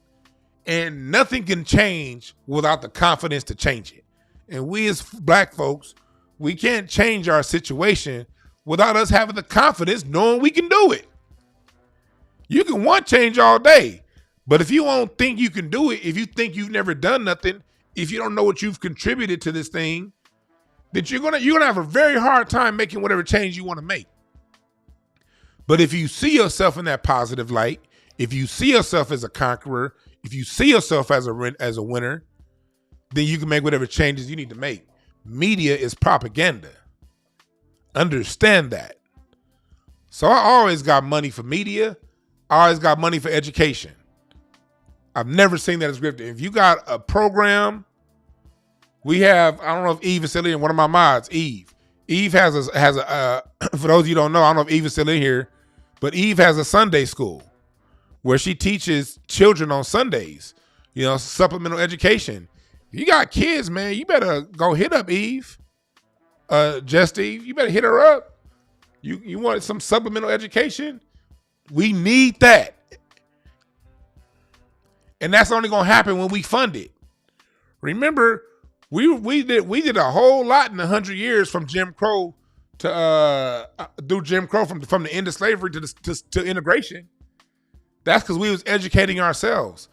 [SPEAKER 2] And nothing can change without the confidence to change it. And we as black folks, we can't change our situation without us having the confidence knowing we can do it. You can want change all day, but if you don't think you can do it, if you think you've never done nothing, if you don't know what you've contributed to this thing, that you're gonna have a very hard time making whatever change you want to make. But if you see yourself in that positive light, if you see yourself as a conqueror, if you see yourself as a winner, then you can make whatever changes you need to make. Media is propaganda. Understand that. So I always got money for media. I always got money for education. I've never seen that as scripted. If you got a program, we have, I don't know if Eve is still in, one of my mods, Eve. Eve has a for those of you who don't know, I don't know if Eve is still in here, but Eve has a Sunday school where she teaches children on Sundays, supplemental education. If you got kids, man, you better go hit up Eve. Just Eve, you better hit her up. You want some supplemental education? We need that. And that's only gonna happen when we fund it. Remember, we did a whole lot in 100 years from Jim Crow to through Jim Crow from the end of slavery to integration. That's because we was educating ourselves.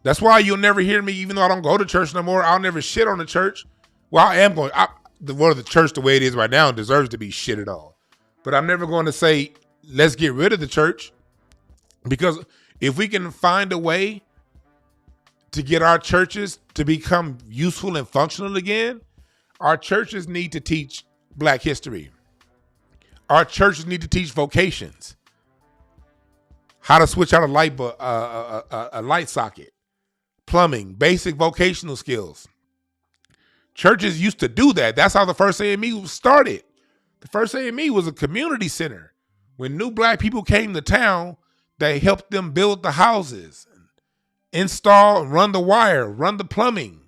[SPEAKER 2] That's why you'll never hear me, even though I don't go to church no more. I'll never shit on the church. Well, I am going. The church, the way it is right now, deserves to be shitted on. But I'm never going to say let's get rid of the church, because if we can find a way to get our churches to become useful and functional again, our churches need to teach Black history. Our churches need to teach vocations, how to switch out a light socket, plumbing, basic vocational skills. Churches used to do that. That's how the first AME started. The first AME was a community center. When new Black people came to town, they helped them build the houses, install, run the wire, run the plumbing.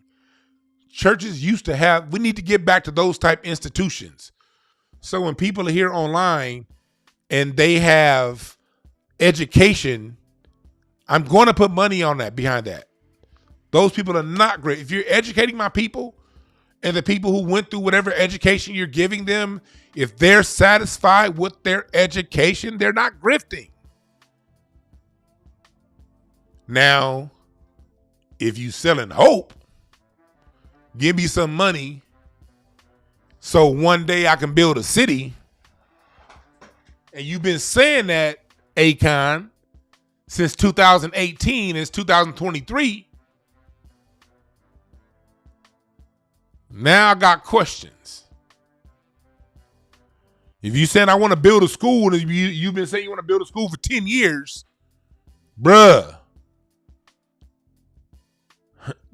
[SPEAKER 2] Churches used to have, we need to get back to those type institutions. So when people are here online and they have education, I'm going to put money on that, behind that. Those people are not great. If you're educating my people and the people who went through whatever education you're giving them, if they're satisfied with their education, they're not grifting. Now, if you selling hope, give me some money so one day I can build a city. And you've been saying that, Akon, since 2018. It's 2023. Now I got questions. If you said I want to build a school, and you've been saying you want to build a school for 10 years, bruh,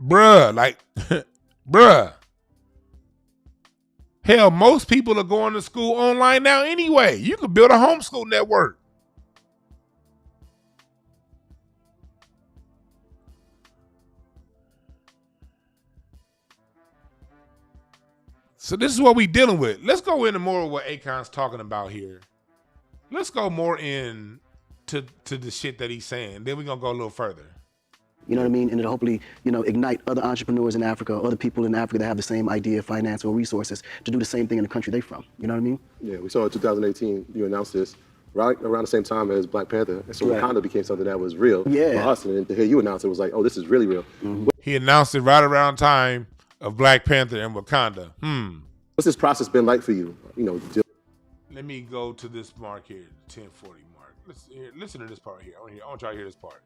[SPEAKER 2] bruh. Hell, most people are going to school online now anyway. You could build a homeschool network. So this is what we dealing with. Let's go into more of what Akon's talking about here. Let's go more in to the shit that he's saying. Then we're going to go a little further.
[SPEAKER 7] You know what I mean? And it'll hopefully, ignite other entrepreneurs in Africa, other people in Africa that have the same idea, finance, or resources to do the same thing in the country they're from. You know what I mean?
[SPEAKER 9] Yeah, we saw in 2018, you announced this right around the same time as Black Panther. And so Wakanda became something that was real for us. And to hear you announce it was like, oh, this is really real.
[SPEAKER 7] Mm-hmm.
[SPEAKER 2] He announced it right around time of Black Panther and Wakanda.
[SPEAKER 9] What's this process been like for you?
[SPEAKER 2] Let me go to this mark here, 1040 mark. Listen to this part here. I want y'all to hear this part.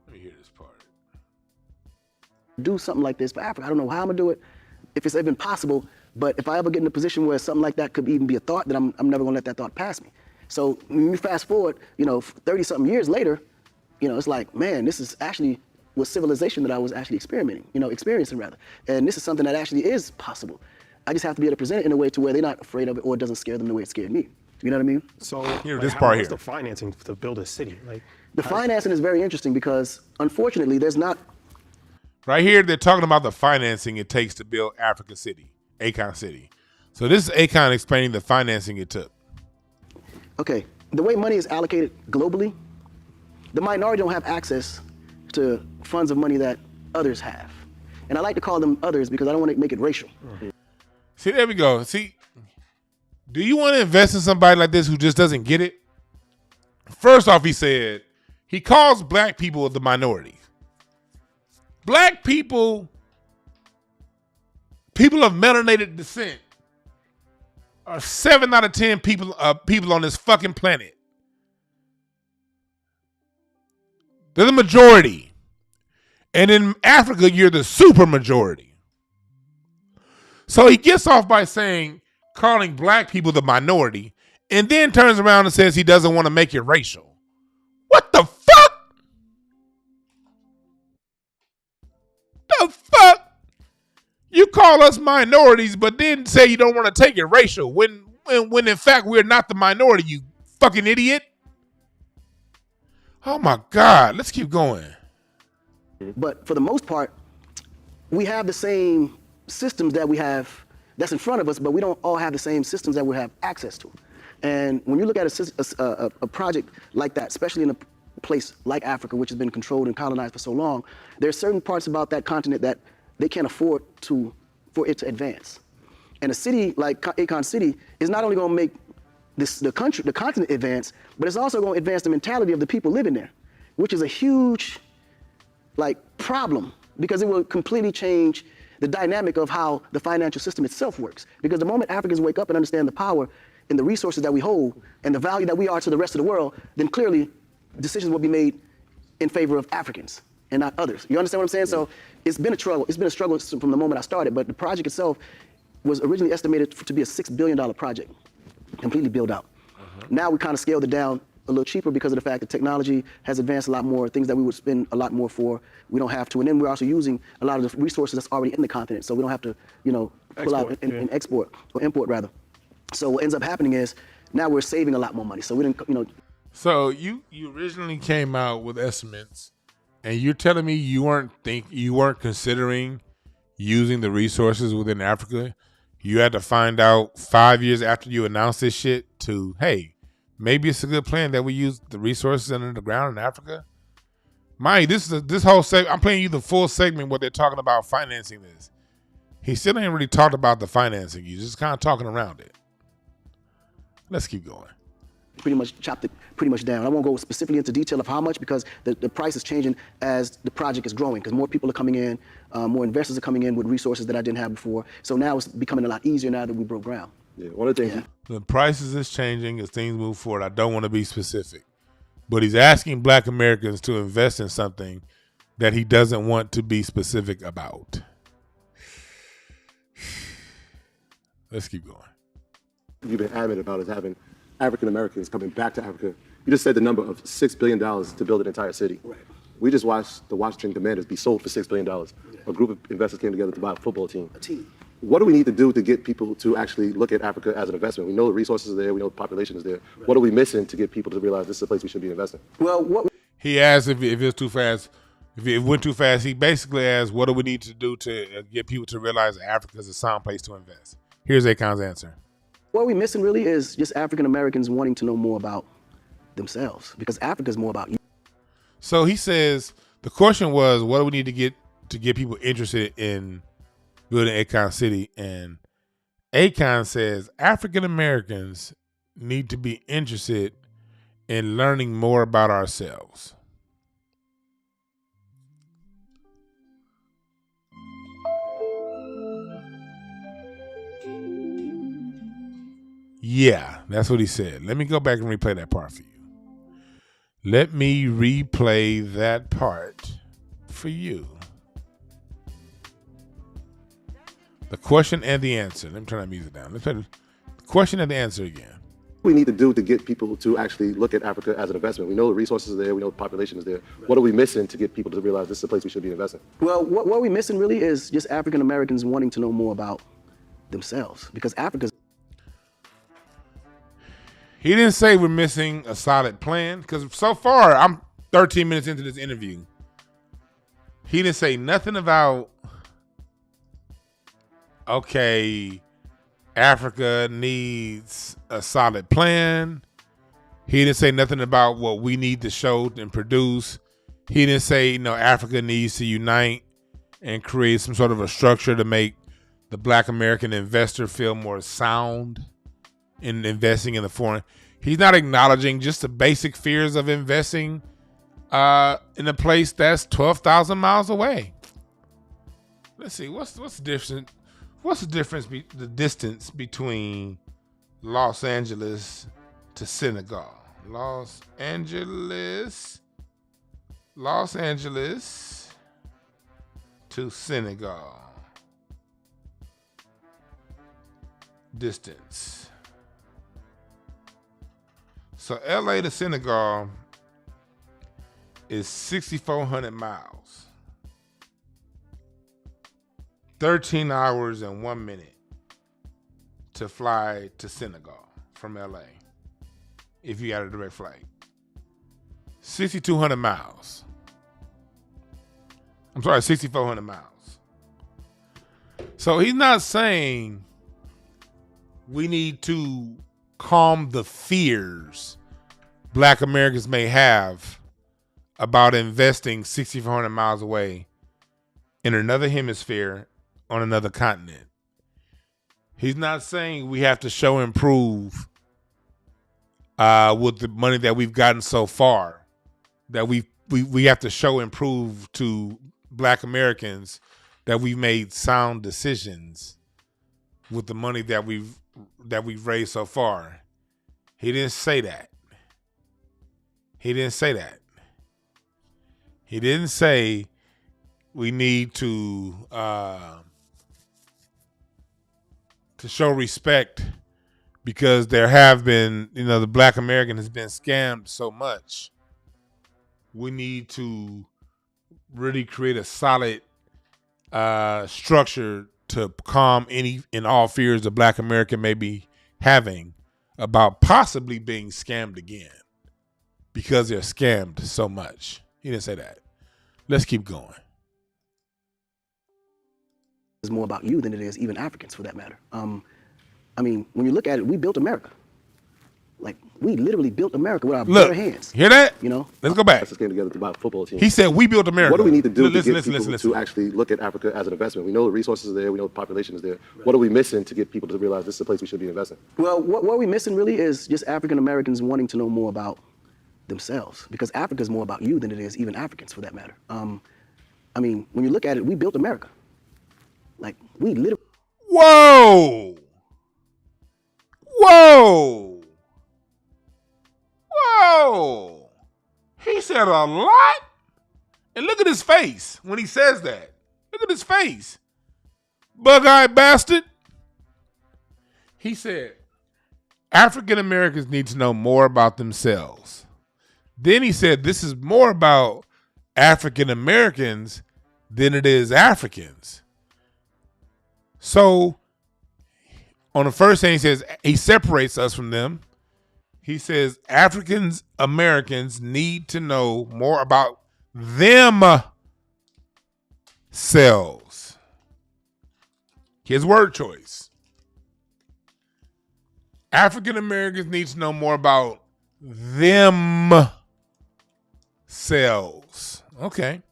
[SPEAKER 2] Let me hear this part.
[SPEAKER 7] Do something like this for Africa. I don't know how I'm gonna do it, if it's even possible, but if I ever get in a position where something like that could even be a thought, then I'm never gonna let that thought pass me. So when you fast forward, 30-something years later, it's like, man, this is actually was civilization that I was actually experiencing rather. And this is something that actually is possible. I just have to be able to present it in a way to where they're not afraid of it or it doesn't scare them the way it scared me. You know what I mean?
[SPEAKER 6] So
[SPEAKER 2] this part here.
[SPEAKER 6] the financing to build a city?
[SPEAKER 7] The financing is very interesting because unfortunately there's not.
[SPEAKER 2] Right here, they're talking about the financing it takes to build Africa City, Akon City. So this is Akon explaining the financing it took.
[SPEAKER 7] Okay, the way money is allocated globally, the minority don't have access to funds of money that others have. And I like to call them others because I don't want to make it racial.
[SPEAKER 2] See, there we go. See, do you want to invest in somebody like this who just doesn't get it? First off, he said, he calls black people the minority. Black people of melanated descent, are 7 out of 10 people on this fucking planet. They're the majority. And in Africa, you're the super majority. So he gets off by calling black people the minority, and then turns around and says he doesn't want to make it racial. What the fuck? The fuck? You call us minorities, but then say you don't want to take it racial when in fact we're not the minority, you fucking idiot. Oh my God, let's keep going.
[SPEAKER 7] But for the most part, we have the same systems that we have that's in front of us, but we don't all have the same systems that we have access to. And when you look at a project like that, especially in a place like Africa, which has been controlled and colonized for so long, there are certain parts about that continent that they can't afford for it to advance. And a city like Akon City is not only going to make the continent advance, but it's also going to advance the mentality of the people living there, which is a huge problem, because it will completely change the dynamic of how the financial system itself works. Because the moment Africans wake up and understand the power and the resources that we hold and the value that we are to the rest of the world, then clearly decisions will be made in favor of Africans and not others. You understand what I'm saying? So it's been a struggle. It's been a struggle from the moment I started, but the project itself was originally estimated to be a $6 billion project, completely built out. Now we kind of scaled it down a little cheaper because of the fact that technology has advanced a lot more, things that we would spend a lot more for, we don't have to. And then we're also using a lot of the resources that's already in the continent, so we don't have to, pull out and export, or import rather. So what ends up happening is now we're saving a lot more money. So we didn't,
[SPEAKER 2] So you originally came out with estimates, and you're telling me you weren't considering using the resources within Africa. You had to find out 5 years after you announced this shit hey, maybe it's a good plan that we use the resources under the ground in Africa. Mind you, this whole segment, I'm playing you the full segment where they're talking about financing this. He still ain't really talked about the financing. He's just kind of talking around it. Let's keep going.
[SPEAKER 7] pretty much chopped it pretty much down. I won't go specifically into detail of how much because the price is changing as the project is growing because more people are coming in, more investors are coming in with resources that I didn't have before. So now it's becoming a lot easier now that we broke ground.
[SPEAKER 9] Yeah, one of the things.
[SPEAKER 2] The prices is changing as things move forward. I don't want to be specific, but he's asking Black Americans to invest in something that he doesn't want to be specific about. Let's keep going.
[SPEAKER 9] You've been adamant about is having African Americans coming back to Africa. You just said the number of $6 billion to build an entire city.
[SPEAKER 7] Right.
[SPEAKER 9] We just watched the Washington Commanders be sold for $6 billion.
[SPEAKER 7] Yeah.
[SPEAKER 9] A group of investors came together to buy a football team.
[SPEAKER 7] A team.
[SPEAKER 9] What do we need to do to get people to actually look at Africa as an investment? We know the resources are there. We know the population is there. Right. What are we missing to get people to realize this is a place we should be investing?
[SPEAKER 7] Well,
[SPEAKER 2] he asked if it's too fast. If it went too fast, he basically asked, what do we need to do to get people to realize that Africa is a sound place to invest? Here's Akon's answer.
[SPEAKER 7] What we're missing really is just African Americans wanting to know more about themselves, because Africa is more about you.
[SPEAKER 2] So he says, the question was, what do we need to get people interested in building Akon City? And Akon says, African Americans need to be interested in learning more about ourselves. Yeah, that's what he said. Let me go back and replay that part for you. Let me replay that part for you. The question and the answer. Let me turn that music down. Let's play the question and the answer again.
[SPEAKER 9] What we need to do to get people to actually look at Africa as an investment? We know the resources are there. We know the population is there. What are we missing to get people to realize this is a place we should be investing?
[SPEAKER 7] Well, what we're missing really is just African Americans wanting to know more about themselves, because Africa's.
[SPEAKER 2] He didn't say we're missing a solid plan, because so far, I'm 13 minutes into this interview. He didn't say nothing about, okay, Africa needs a solid plan. He didn't say nothing about what we need to show and produce. He didn't say, Africa needs to unite and create some sort of a structure to make the Black American investor feel more sound in investing in the foreign. He's not acknowledging just the basic fears of investing in a place that's 12,000 miles away. Let's see, what's the difference? What's the distance between Los Angeles to Senegal? Los Angeles to Senegal. Distance. So LA to Senegal is 6,400 miles. 13 hours and 1 minute to fly to Senegal from LA if you got a direct flight. 6,200 miles. I'm sorry, 6,400 miles. So he's not saying we need to calm the fears Black Americans may have about investing 6,400 miles away in another hemisphere on another continent. He's not saying we have to show and prove with the money that we've gotten so far that we have to show and prove to Black Americans that we've made sound decisions with the money that we've raised so far. He didn't say that. He didn't say that. He didn't say we need to show respect because there have been, the Black American has been scammed so much. We need to really create a solid structure to calm any and all fears the Black American may be having about possibly being scammed again because they're scammed so much. He didn't say that. Let's keep going.
[SPEAKER 7] It's more about you than it is even Africans, for that matter. I mean, when you look at it, we built America. Like, we literally built America with our bare hands.
[SPEAKER 2] Hear that? Let's go back.
[SPEAKER 9] Let's get together about football team.
[SPEAKER 2] He said we built America.
[SPEAKER 9] What do we need to do
[SPEAKER 2] listen,
[SPEAKER 9] to get people to actually look at Africa as an investment? We know the resources are there. We know the population is there. Right. What are we missing to get people to realize this is a place we should be investing?
[SPEAKER 7] Well, what we're missing really is just African Americans wanting to know more about themselves, because Africa is more about you than it is even Africans, for that matter. I mean, when you look at it, we built America. Like, we literally.
[SPEAKER 2] Whoa! Whoa! Whoa! He said a lot. And look at his face when he says that. Look at his face. Bug-eyed bastard. He said, African Americans need to know more about themselves. Then he said, this is more about African Americans than it is Africans. So, on the first thing he says, he separates us from them. He says African Americans need to know more about themselves. themselves. His word choice. African Americans need to know more about themselves. Okay.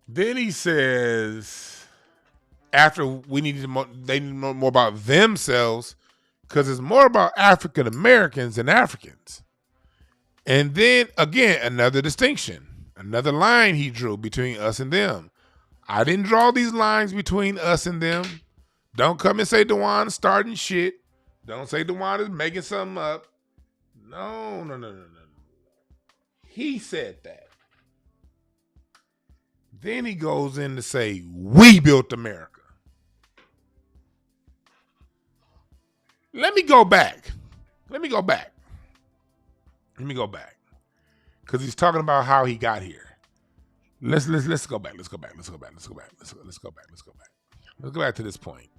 [SPEAKER 2] Then he says, after they need to know more about themselves, because it's more about African Americans than Africans. And then again, another distinction, another line he drew between us and them. I didn't draw these lines between us and them. Don't come and say DeJuan starting shit. Don't say DeJuan is making something up. No. He said that. Then he goes in to say, we built America. Let me go back. Because he's talking about how he got here. Let's go back. Let's go back to this point.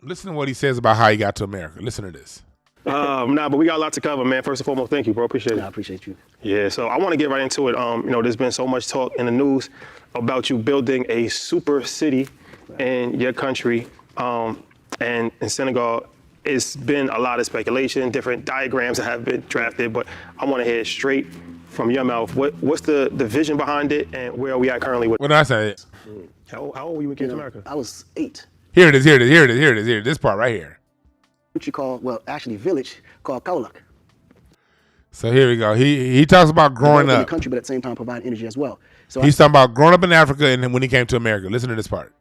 [SPEAKER 2] Listen to what he says about how he got to America. Listen to this.
[SPEAKER 6] But we got a lot to cover, man. First and foremost, thank you, bro. Appreciate it.
[SPEAKER 7] I appreciate you.
[SPEAKER 6] Yeah, so I want to get right into it. There's been so much talk in the news about you building a super city in your country. And in Senegal, it's been a lot of speculation, different diagrams that have been drafted, but I want to hear it straight from your mouth. What's the vision behind it, and where are we at currently with it?
[SPEAKER 2] What did I say?
[SPEAKER 6] How old were you when you came to America?
[SPEAKER 7] I was 8.
[SPEAKER 2] Here it is. This part right here.
[SPEAKER 7] What you call, village called Kaulak.
[SPEAKER 2] So here we go. He talks about growing
[SPEAKER 7] in
[SPEAKER 2] up.
[SPEAKER 7] the country, but at the same time provide energy as well. So
[SPEAKER 2] He's talking about growing up in Africa and then when he came to America. Listen to this part.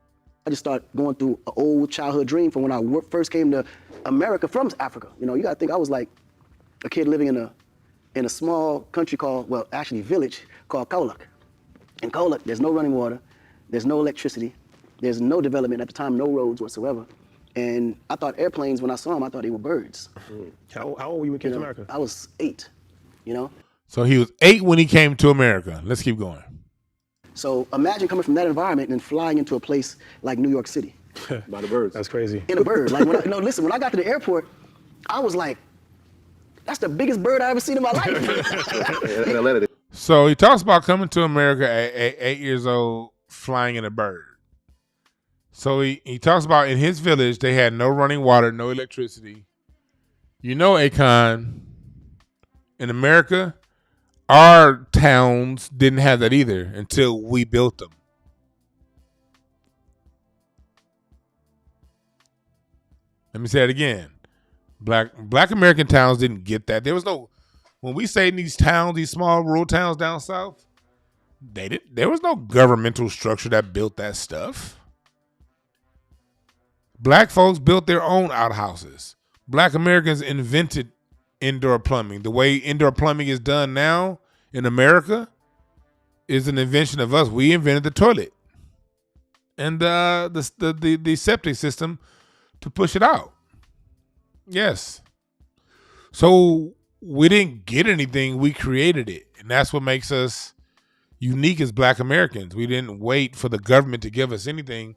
[SPEAKER 7] I just started going through an old childhood dream from when I first came to America from Africa. You got to think I was like a kid living in a small country village called Kaulak. In Kaulak, there's no running water, there's no electricity, there's no development at the time, no roads whatsoever. And I thought airplanes, when I saw them, I thought they were birds.
[SPEAKER 6] How old were you when you came to America?
[SPEAKER 7] I was 8,
[SPEAKER 2] So he was 8 when he came to America. Let's keep going.
[SPEAKER 7] So imagine coming from that environment and flying into a place like New York City.
[SPEAKER 9] By the birds.
[SPEAKER 6] That's crazy.
[SPEAKER 7] In a bird. Like, when I got to the airport, I was like, that's the biggest bird I ever seen in my life.
[SPEAKER 2] So he talks about coming to America at 8 years old, flying in a bird. So he talks about in his village, they had no running water, no electricity. Akon, in America, our towns didn't have that either until we built them. Let me say it again. Black American towns didn't get that. There was no, when we say in these towns, these small rural towns down south, there was no governmental structure that built that stuff. Black folks built their own outhouses. Black Americans invented indoor plumbing. The way indoor plumbing is done now in America is an invention of us. We invented the toilet and the septic system to push it out. Yes. So we didn't get anything. We created it. And that's what makes us unique as Black Americans. We didn't wait for the government to give us anything.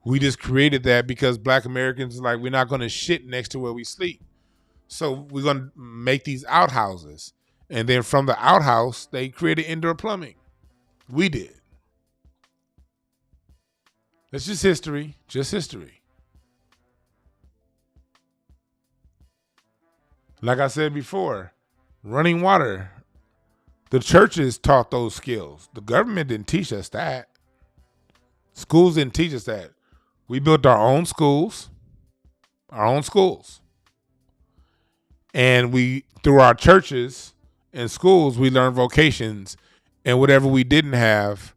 [SPEAKER 2] We just created that because Black Americans are like, we're not going to shit next to where we sleep. So we're going to make these outhouses. And then from the outhouse, they created indoor plumbing. We did. It's just history. Just history. Like I said before, running water. The churches taught those skills. The government didn't teach us that. Schools didn't teach us that. We built our own schools. And through our churches and schools, we learned vocations. And whatever we didn't have,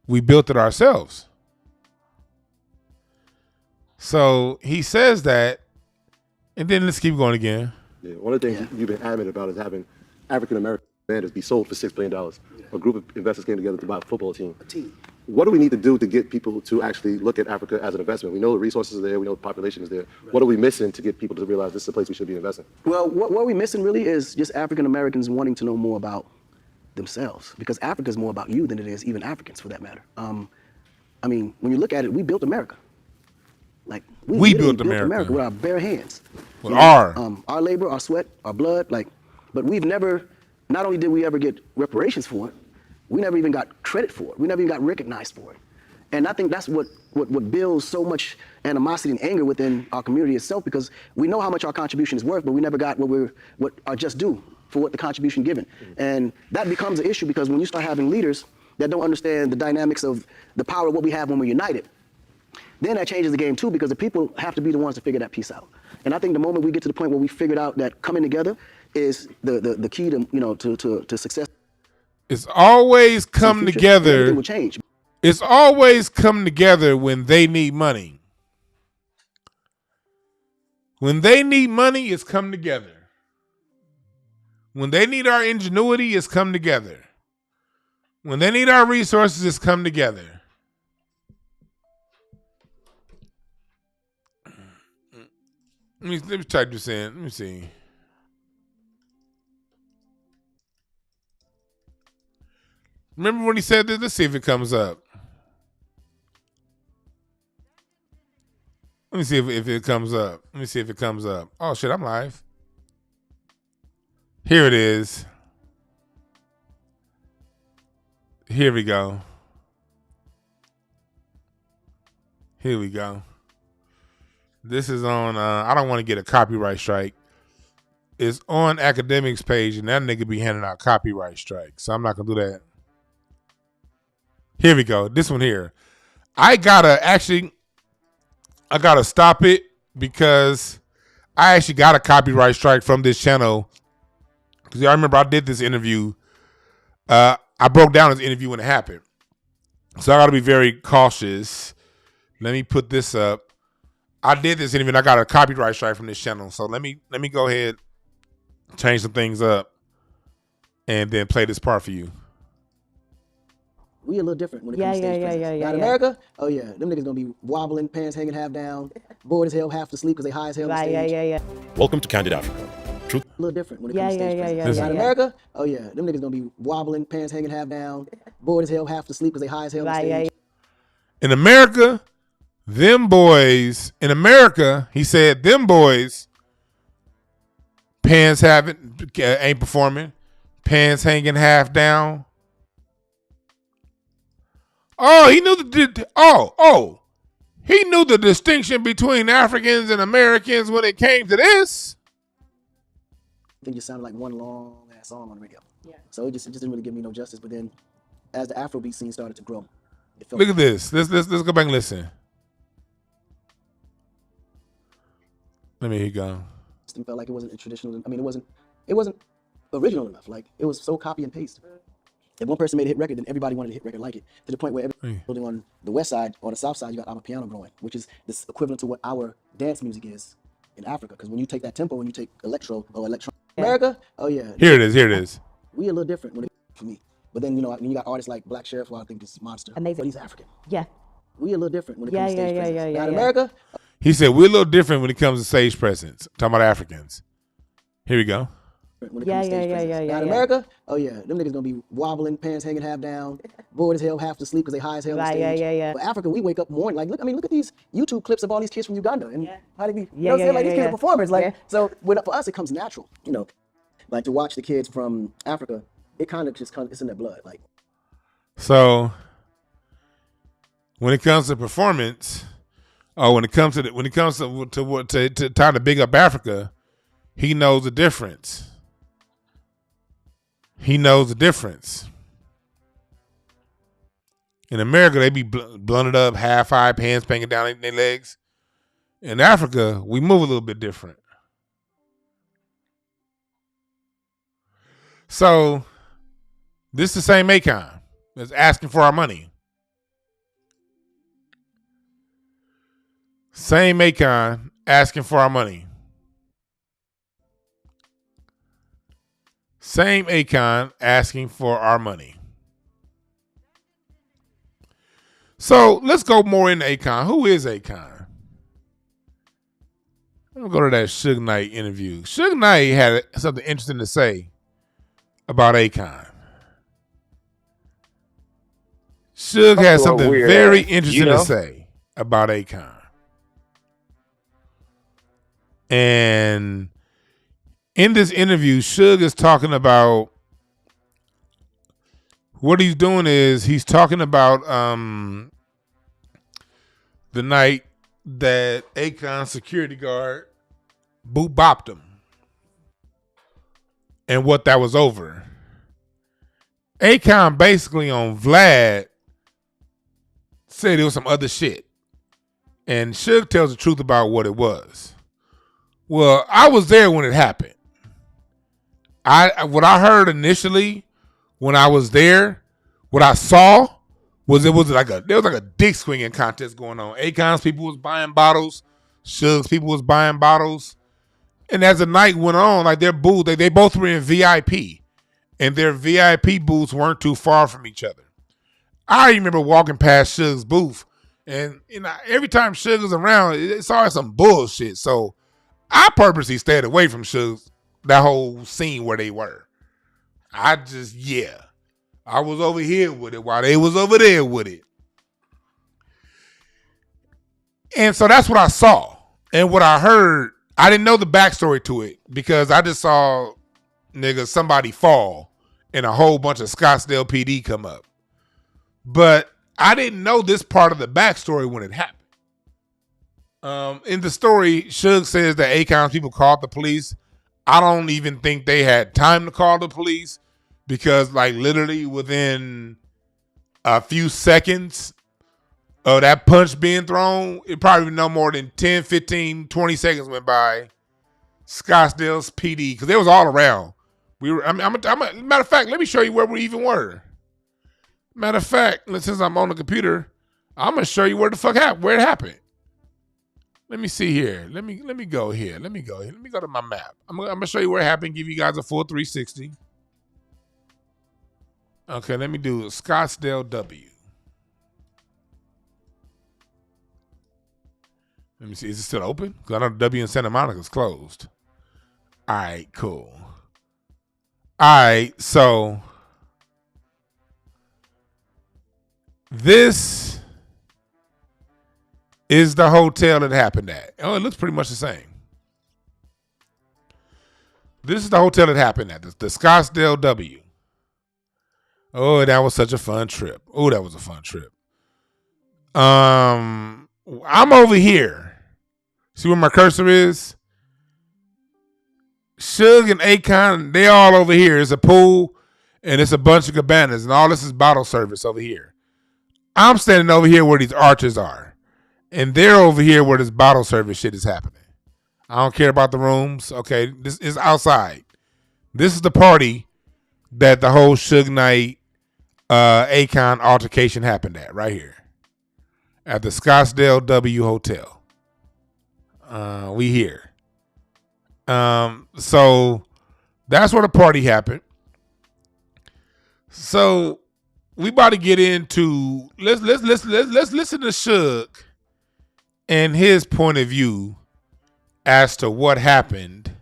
[SPEAKER 2] we built it ourselves. So he says that. And then let's keep going again.
[SPEAKER 9] Yeah, one of the things you've been adamant about is having African American commanders be sold for $6 billion. A group of investors came together to buy a football team. What do we need to do to get people to actually look at Africa as an investment? We know the resources are there. We know the population is there. Right. What are we missing to get people to realize this is a place we should be investing?
[SPEAKER 7] Well, what we're missing really is just African Americans wanting to know more about themselves, because Africa is more about you than it is even Africans, for that matter. I mean, when you look at it, we built America. Like we built America with our bare hands.
[SPEAKER 2] With our
[SPEAKER 7] labor, our sweat, our blood. But we've never Not only did we ever get reparations for it, we never even got credit for it. We never even got recognized for it. And I think that's what builds so much animosity and anger within our community itself, because we know how much our contribution is worth, but we never got what our just due for what the contribution given. And that becomes an issue because when you start having leaders that don't understand the dynamics of the power of what we have when we're united, then that changes the game too, because the people have to be the ones to figure that piece out. And I think the moment we get to the point where we figured out that coming together is the key to success.
[SPEAKER 2] It's always come together.
[SPEAKER 7] Everything will change.
[SPEAKER 2] It's always come together when they need money. When they need money, it's come together. When they need our ingenuity, it's come together. When they need our resources, it's come together. Let me type this in. Let me see. Remember when he said this? Let's see if it comes up. Let me see if it comes up. Let me see if it comes up. Oh, shit, I'm live. Here it is. Here we go. Here we go. This is on, I don't want to get a copyright strike. It's on Academics page, and that nigga be handing out copyright strikes. So I'm not going to do that. Here we go. This one here. I gotta stop it because I actually got a copyright strike from this channel. Because I remember I did this interview. I broke down this interview when it happened. So I gotta be very cautious. Let me put this up. I did this interview and I got a copyright strike from this channel. So let me go ahead, change some things up, and then play this part for you.
[SPEAKER 7] We a little different when it comes to stage presence. Now in America, oh yeah, them niggas gonna be wobbling, pants hanging half down, bored as hell, half asleep because they high as hell on stage.
[SPEAKER 10] Welcome to Candid Africa. Truth.
[SPEAKER 7] A little different when it comes to stage presence. Now in America, oh yeah, them niggas gonna be wobbling, pants hanging half down, bored as hell, half asleep because they high as hell on stage.
[SPEAKER 2] In America, them boys, in America, he said, them boys, pants ain't performing, pants hanging half down. Oh, he knew he knew the distinction between Africans and Americans when it came to this.
[SPEAKER 7] I think it sounded like one long ass song on the radio. Yeah. So it just didn't really give me no justice. But then, as the Afrobeat scene started to grow, it felt.
[SPEAKER 2] Look at this. Let's go back and listen. Let me go.
[SPEAKER 7] It felt like it wasn't traditional. I mean, it wasn't original enough. Like it was so copy and paste. If one person made a hit record, then everybody wanted a hit record like it. To the point where every building on the west side or the south side, you got Amapiano growing, which is this equivalent to what our dance music is in Africa. Because when you take that tempo and you take electro or electronic, America, oh yeah.
[SPEAKER 2] Here it is.
[SPEAKER 7] We a little different when it for me. But then, when you got artists like Black Sheriff, who I think is monster. Amazing. But he's African. Yeah. We a little different when it comes to stage presence. Now in America.
[SPEAKER 2] He said we're a little different when it comes to stage presence. Talking about Africans. Here we go.
[SPEAKER 7] When it comes to stage presence. Now in America, oh yeah, them niggas gonna be wobbling, pants hanging half down, bored as hell, half asleep because they high as hell on stage. But Africa, we wake up morning, like, look at these YouTube clips of all these kids from Uganda and how they be, you know what I'm saying? Like these kids are performers. Like, so for us, it comes natural, like to watch the kids from Africa, it kind of just it's in their blood. Like,
[SPEAKER 2] so when it comes to performance, when it comes to time to big up Africa, he knows the difference. He knows the difference. In America, they be blunted up, half high, pants banging down their legs. In Africa, we move a little bit different. So, this is the same Akon that's asking for our money. Same Akon asking for our money. Same Akon asking for our money. So let's go more into Akon. Who is Akon? I'm going to go to that Suge Knight interview. Suge Knight had something interesting to say about Akon. Suge had something very interesting to say about Akon. And in this interview, Suge is talking about what he's doing is he's talking about the night that Akon's security guard bopped him and what that was over. Akon basically on Vlad said it was some other shit. And Suge tells the truth about what it was. Well, I was there when it happened. What I heard initially when I was there, what I saw was there was like a dick swinging contest going on. Akon's people was buying bottles, Suge's people was buying bottles, and as the night went on, like their booth, they both were in VIP, and their VIP booths weren't too far from each other. I remember walking past Suge's booth, and every time Suge was around, it's always some bullshit. So I purposely stayed away from Suge, that whole scene where they were. I was over here with it while they was over there with it. And so that's what I saw. And what I heard, I didn't know the backstory to it because I just saw somebody fall and a whole bunch of Scottsdale PD come up. But I didn't know this part of the backstory when it happened. In the story, Suge says that Akon's people called the police. I don't even think they had time to call the police because like literally within a few seconds of that punch being thrown, it probably no more than 10, 15, 20 seconds went by. Scottsdale's PD, because they was all around. Matter of fact, let me show you where we even were. Matter of fact, since I'm on the computer, I'm gonna show you where the fuck where it happened. Let me see here. Let me go here. Let me go to my map. I'm gonna show you where it happened. Give you guys a full 360. Okay, let me do Scottsdale W. Let me see. Is it still open? Because I know W in Santa Monica is closed. All right, cool. All right, so this is the hotel it happened at. Oh, it looks pretty much the same. This is the hotel it happened at, the Scottsdale W. Oh, that was such a fun trip. Oh, that was a fun trip. I'm over here. See where my cursor is? Suge and Akon, they all over here. It's a pool and it's a bunch of cabanas and all this is bottle service over here. I'm standing over here where these arches are. And they're over here where this bottle service shit is happening. I don't care about the rooms. Okay, this is outside. This is the party that the whole Suge Knight Akon altercation happened at right here. At the Scottsdale W Hotel. We here. So that's where the party happened. So we about to get into let's listen to Suge and his point of view as to what happened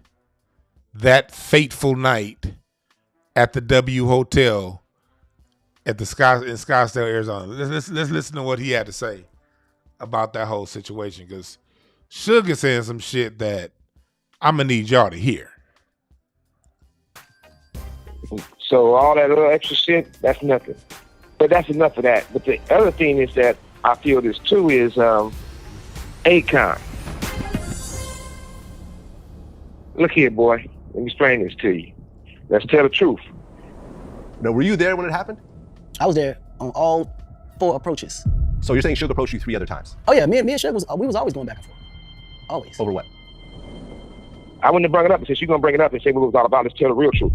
[SPEAKER 2] that fateful night at the W Hotel at the in Scottsdale, Arizona. Let's listen to what he had to say about that whole situation because Suge is saying some shit that I'm gonna need y'all to hear.
[SPEAKER 11] So all that other extra shit, that's nothing. But that's enough of that. But the other thing is that I feel this too is Akon. Look here, boy. Let me explain this to you. Let's tell the truth.
[SPEAKER 12] Now, were you there when it happened?
[SPEAKER 7] I was there on all 4 approaches.
[SPEAKER 12] So you're saying Suge approached you 3 other times?
[SPEAKER 7] Oh yeah, me and Suge we was always going back and forth. Always.
[SPEAKER 12] Over what?
[SPEAKER 11] I wouldn't have brought it up and said she's gonna bring it up and say what it was all about. Let's tell the real truth.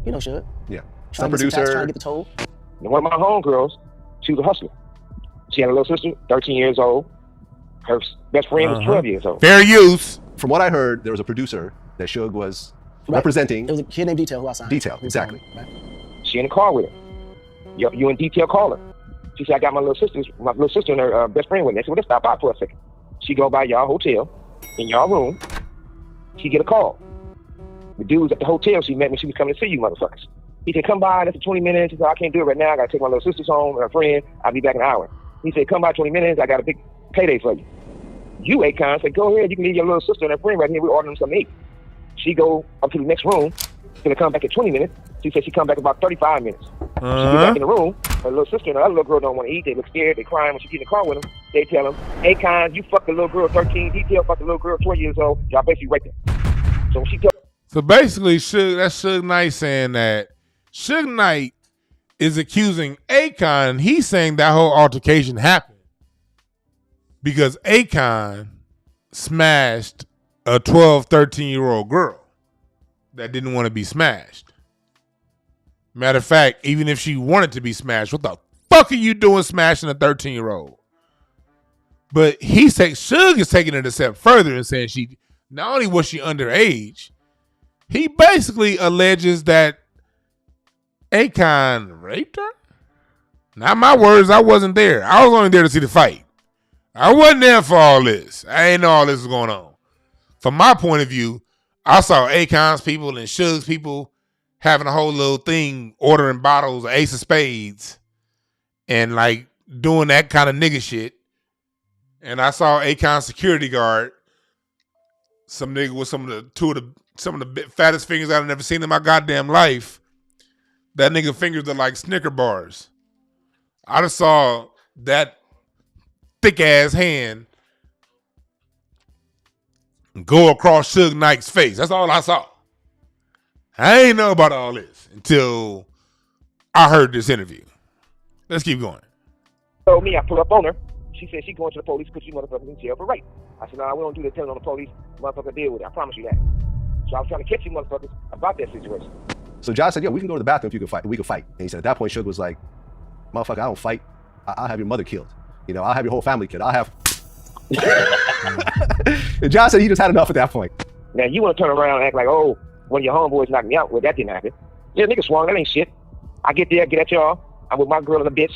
[SPEAKER 7] You know, Suge.
[SPEAKER 12] Yeah.
[SPEAKER 7] Some producer. Trying to get the toll.
[SPEAKER 11] And one of my homegirls, she was a hustler. She had a little sister, 13 years old. Her best friend was 12 years old.
[SPEAKER 2] Fair use.
[SPEAKER 12] From what I heard, there was a producer that Suge was representing.
[SPEAKER 7] There was a kid named Detail who I signed.
[SPEAKER 12] Detail, exactly.
[SPEAKER 7] Right.
[SPEAKER 11] She in the car with her. You in Detail, call her. She said, I got my little sister and her best friend with me. I said, well, let's stop by for a second. She go by y'all hotel, in y'all room. She get a call. The dude was at the hotel she met when she was coming to see you motherfuckers. He said, come by, that's for 20 minutes. He said, I can't do it right now. I got to take my little sister's home, her friend. I'll be back in an hour. He said, come by 20 minutes. I got a big payday for you. You, Akon, said, go ahead. You can leave your little sister and her friend right here. We're ordering something to eat. She go up to the next room. She's going to come back in 20 minutes. She said she come back in about 35 minutes. She get back in the room. Her little sister and the other little girl don't want to eat. They look scared. They crying when she get in the car with them. They tell him, Akon, you fucked the little girl 13. Detail fucked the little girl 12 years old. Y'all basically right there. So when she tell.
[SPEAKER 2] So basically, that's Suge Knight saying that Suge Knight is accusing Akon. He's saying that whole altercation happened because Akon smashed a 12, 13-year-old girl that didn't want to be smashed. Matter of fact, even if she wanted to be smashed, what the fuck are you doing smashing a 13-year-old? But Suge is taking it a step further and saying she not only was she underage, he basically alleges that Akon raped her. Not my words, I wasn't there. I was only there to see the fight. I wasn't there for all this. I ain't know all this was going on. From my point of view, I saw Akon's people and Suge's people having a whole little thing, ordering bottles of Ace of Spades and like doing that kind of nigga shit. And I saw Akon's security guard, some nigga with some of the fattest fingers I've never seen in my goddamn life. That nigga fingers are like Snicker bars. I just saw that thick ass hand go across Suge Knight's face. That's all I saw. I ain't know about all this until I heard this interview. Let's keep going.
[SPEAKER 11] Told me I pull up on her. She said she going to the police because she motherfuckers in jail for rape. I said, no, we don't do that telling on the police. Motherfucker deal with it. I promise you that. So I was trying to catch you motherfuckers about that situation.
[SPEAKER 12] So John said, yo, we can go to the bathroom if you can fight. We can fight. And he said, at that point, Suge was like, motherfucker, I don't fight. I'll have your mother killed. You know, I'll have your whole family killed. I'll have... And John said he just had enough at that point.
[SPEAKER 11] Now, you want to turn around and act like, oh, one of your homeboys knocked me out. Well, that didn't happen. Yeah, nigga swung. That ain't shit. I get there, get at y'all. I'm with my girl and a bitch.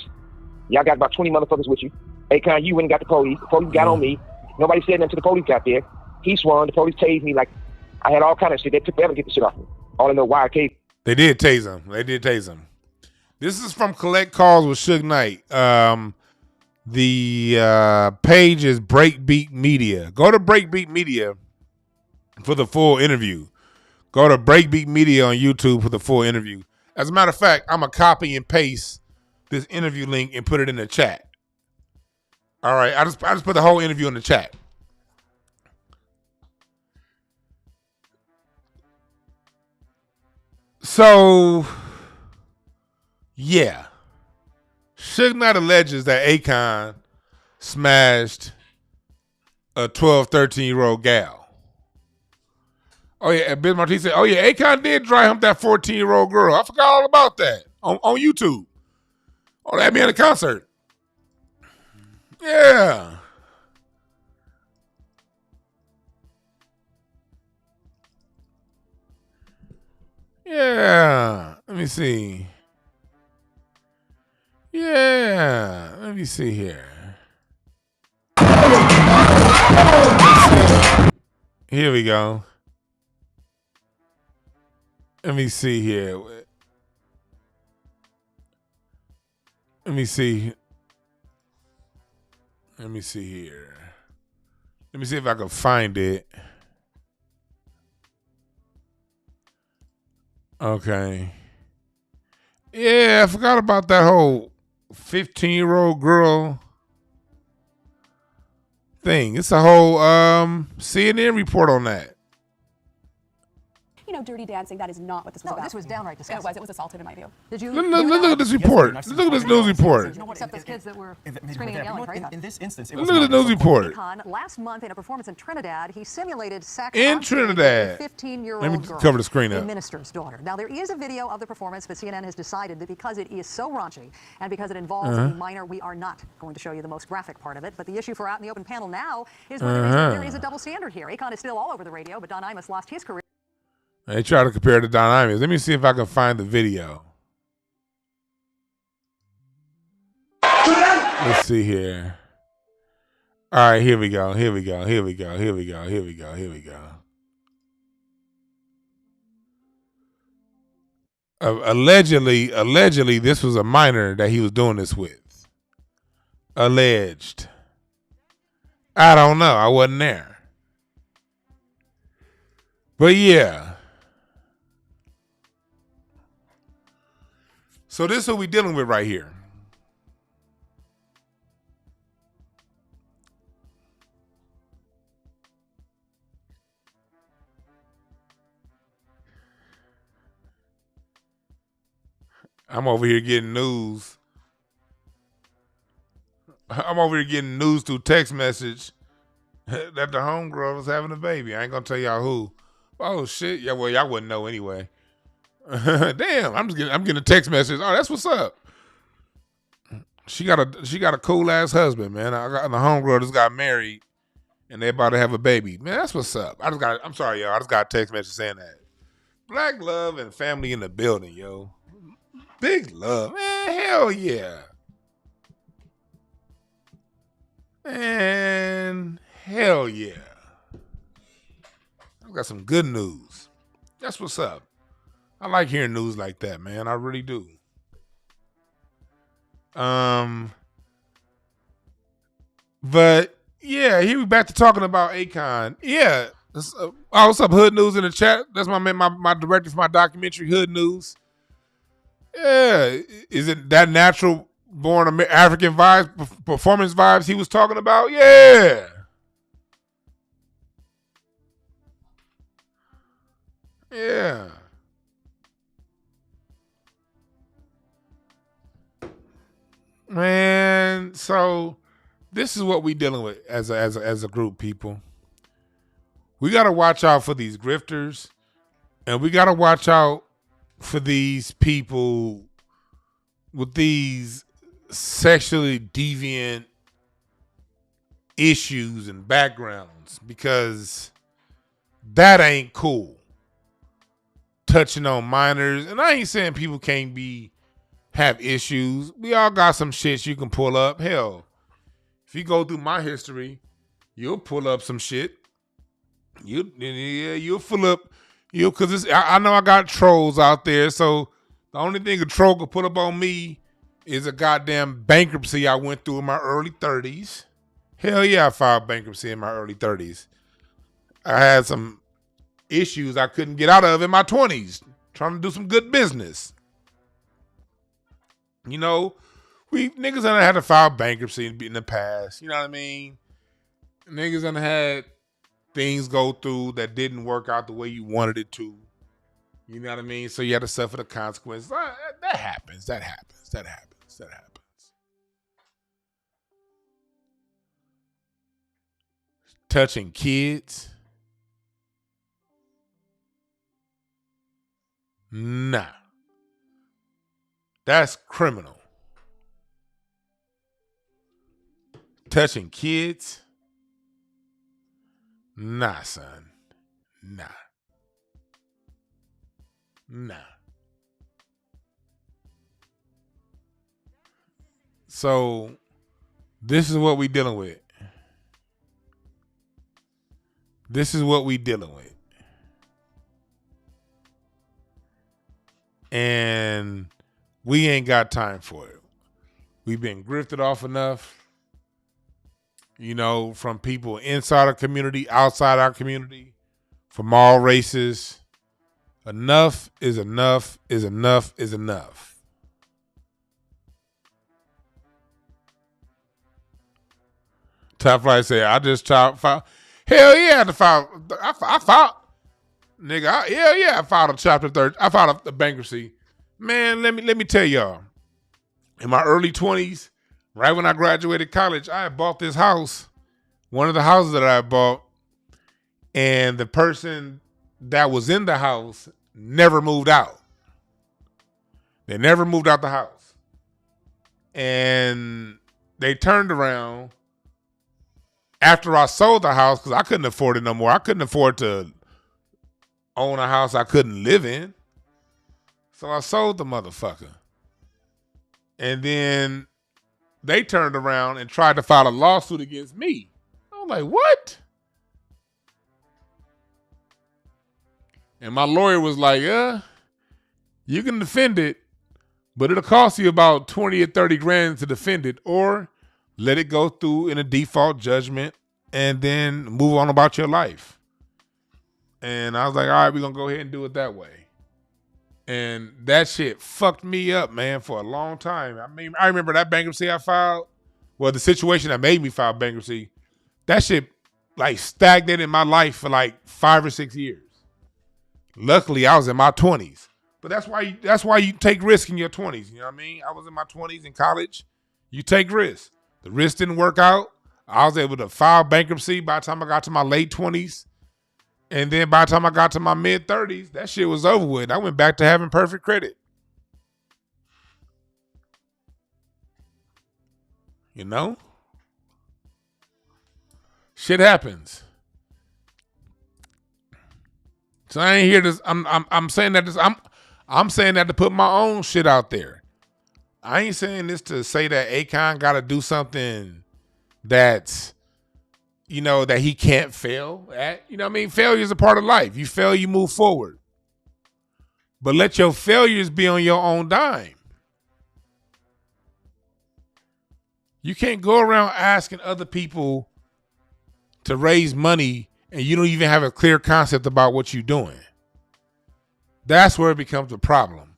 [SPEAKER 11] Y'all got about 20 motherfuckers with you. Akon, you went and got the police. The police got on me. Nobody said nothing until the police got there. He swung. The police tased me like I had all kind of shit. They took forever to get the shit off me. All in the wire case.
[SPEAKER 2] They did tase him. This is from Collect Calls with Suge Knight. The page is Breakbeat Media. Go to Breakbeat Media for the full interview. Go to Breakbeat Media on YouTube for the full interview. As a matter of fact, I'm going to copy and paste this interview link and put it in the chat. All right, I just put the whole interview in the chat. So, yeah. Suge Knight alleges that Akon smashed a 12, 13-year-old gal. Oh, yeah, Ben Martinez said, oh, yeah, Akon did dry hump that 14-year-old girl. I forgot all about that on YouTube. Oh, that had me at a concert. Yeah. Yeah. Let me see. Yeah. Let me see here. Here we go. Let me see here. Let me see. Let me see here. Let me see if I can find it. Okay. Yeah, I forgot about that whole 15-year-old girl thing. It's a whole CNN report on that.
[SPEAKER 13] You know, Dirty Dancing, that is not what this was about. This was downright disgusting. It was assaulted in my view. Did you?
[SPEAKER 2] Look at this report. Look at this news report.
[SPEAKER 13] Except those kids that were screaming and yelling, right?
[SPEAKER 14] In this instance, it
[SPEAKER 2] Look
[SPEAKER 14] was
[SPEAKER 2] at the news report.
[SPEAKER 13] Last month in a performance in Trinidad, he simulated sex
[SPEAKER 2] In
[SPEAKER 13] on stage with
[SPEAKER 2] Trinidad.
[SPEAKER 13] a 15-year-old
[SPEAKER 2] Let me
[SPEAKER 13] girl,
[SPEAKER 2] cover the screen
[SPEAKER 13] a
[SPEAKER 2] up.
[SPEAKER 13] minister's daughter. Now, there is a video of the performance, but CNN has decided that because it is so raunchy and because it involves a minor, we are not going to show you the most graphic part of it. But the issue for Out in the Open panel now is whether there is a double standard here. Akon is still all over the radio, but Don Imus lost his career.
[SPEAKER 2] They try to compare it to Don Imus. Let me see if I can find the video. Let's see here. All right, here we go. Here we go. Here we go. Here we go. Here we go. Here we go. Allegedly, this was a minor that he was doing this with. Alleged. I don't know. I wasn't there. But yeah. So this is what we dealing with right here. I'm over here getting news. I'm over here getting news through text message that the homegirl was having a baby. I ain't gonna tell y'all who. Oh shit. Yeah, well, y'all wouldn't know anyway. Damn, I'm getting a text message. Oh, that's what's up. She got a cool ass husband, man. The homegirl just got married and they about to have a baby. Man, that's what's up. I'm sorry, y'all. I just got a text message saying that. Black love and family in the building, yo. Big love. Man, hell yeah. And hell yeah. I've got some good news. That's what's up. I like hearing news like that, man. I really do. But yeah, here we back to talking about Akon. Yeah. What's up, Hood News in the chat? That's my director for my documentary, Hood News. Yeah. Is it that natural born African vibes, performance vibes he was talking about? Yeah. Yeah. Man, so this is what we dealing with as a group, people. We got to watch out for these grifters, and we got to watch out for these people with these sexually deviant issues and backgrounds, because that ain't cool. Touching on minors, and I ain't saying people can't have issues. We all got some shit you can pull up. Hell, if you go through my history, you'll pull up some shit. You'll pull up, because I know I got trolls out there. So the only thing a troll could put up on me is a goddamn bankruptcy I went through in my early 30s. Hell yeah, I filed bankruptcy in my early 30s. I had some issues I couldn't get out of in my 20s, trying to do some good business. You know, we niggas done had to file bankruptcy in the past. You know what I mean? Niggas done had things go through that didn't work out the way you wanted it to. You know what I mean? So you had to suffer the consequences. That happens. That happens. That happens. That happens. Touching kids. Nah. That's criminal. Touching kids? Nah, son. Nah. Nah. So, this is what we dealing with. This is what we dealing with. And we ain't got time for it. We've been grifted off enough, you know, from people inside our community, outside our community, from all races. Enough is enough is enough is enough. Top Flight say, I just filed. Hell yeah, I had to file. I filed. Nigga, hell yeah, I filed a chapter 30. I filed a bankruptcy. Man, let me tell y'all. In my early 20s, right when I graduated college, I had bought this house, one of the houses that I bought, and the person that was in the house never moved out. They never moved out the house. And they turned around after I sold the house, because I couldn't afford it no more. I couldn't afford to own a house I couldn't live in. So I sold the motherfucker. And then they turned around and tried to file a lawsuit against me. I was like, what? And my lawyer was like, you can defend it, but it'll cost you about 20 or 30 grand to defend it, or let it go through in a default judgment and then move on about your life. And I was like, all right, we're going to go ahead and do it that way. And that shit fucked me up, man, for a long time. I mean, I remember that bankruptcy I filed. Well, the situation that made me file bankruptcy, that shit like stagnated my life for like 5 or 6 years. Luckily, I was in my 20s. But that's why you take risks in your 20s. You know what I mean? I was in my 20s in college. You take risks. The risk didn't work out. I was able to file bankruptcy by the time I got to my late 20s. And then by the time I got to my mid 30s, that shit was over with. I went back to having perfect credit. You know? Shit happens. So I ain't here to I'm saying that I'm saying that to put my own shit out there. I ain't saying this to say that Akon got to do something that's, you know, that he can't fail at. You know what I mean? Failure is a part of life. You fail, you move forward. But let your failures be on your own dime. You can't go around asking other people to raise money and you don't even have a clear concept about what you're doing. That's where it becomes a problem.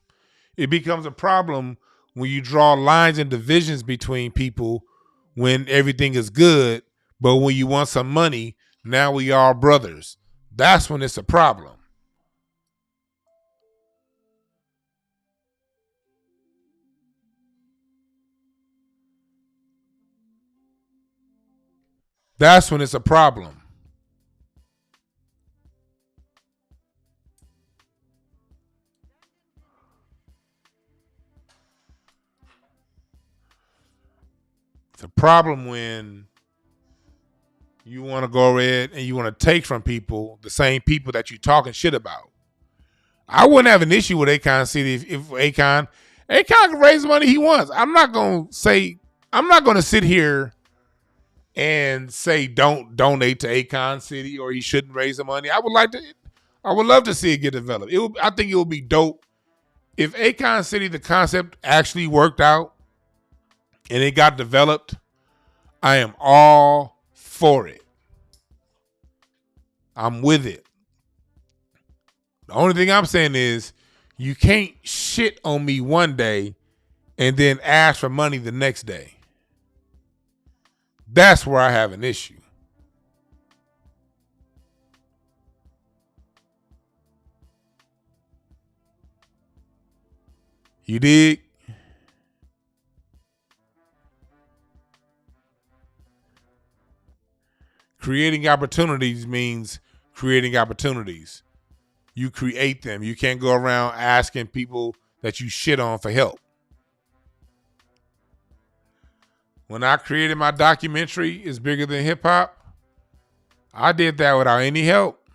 [SPEAKER 2] It becomes a problem when you draw lines and divisions between people when everything is good, but when you want some money, now we are brothers. That's when it's a problem. That's when it's a problem. It's a problem when you want to go ahead and you want to take from people, the same people that you're talking shit about. I wouldn't have an issue with Akon City if Akon can raise the money he wants. I'm not going to sit here and say don't donate to Akon City or he shouldn't raise the money. I would love to see it get developed. I think it would be dope if Akon City, the concept actually worked out and it got developed. I am all for it. I'm with it. The only thing I'm saying is you can't shit on me one day and then ask for money the next day. That's where I have an issue. You dig? Creating opportunities means creating opportunities. You create them. You can't go around asking people that you shit on for help. When I created my documentary, It's Bigger Than Hip Hop, I did that without any help.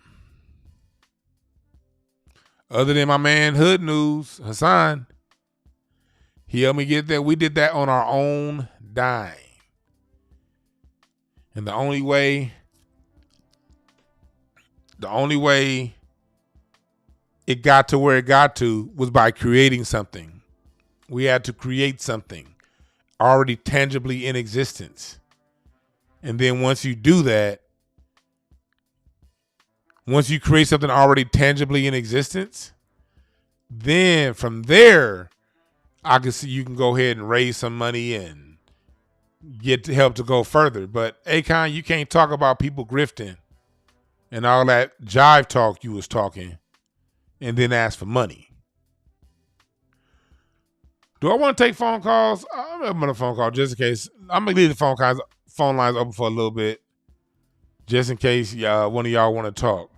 [SPEAKER 2] Other than my man Hood News, Hassan. He helped me get that. We did that on our own dime. And the only way it got to where it got to was by creating something. We had to create something already tangibly in existence. And then once you do that, once you create something already tangibly in existence, then from there, I can see you can go ahead and raise some money and get help to go further. But Akon, you can't talk about people grifting and all that jive talk you was talking and then ask for money. Do I want to take phone calls? I'm going to phone call just in case. I'm going to leave the phone lines open for a little bit just in case one of y'all want to talk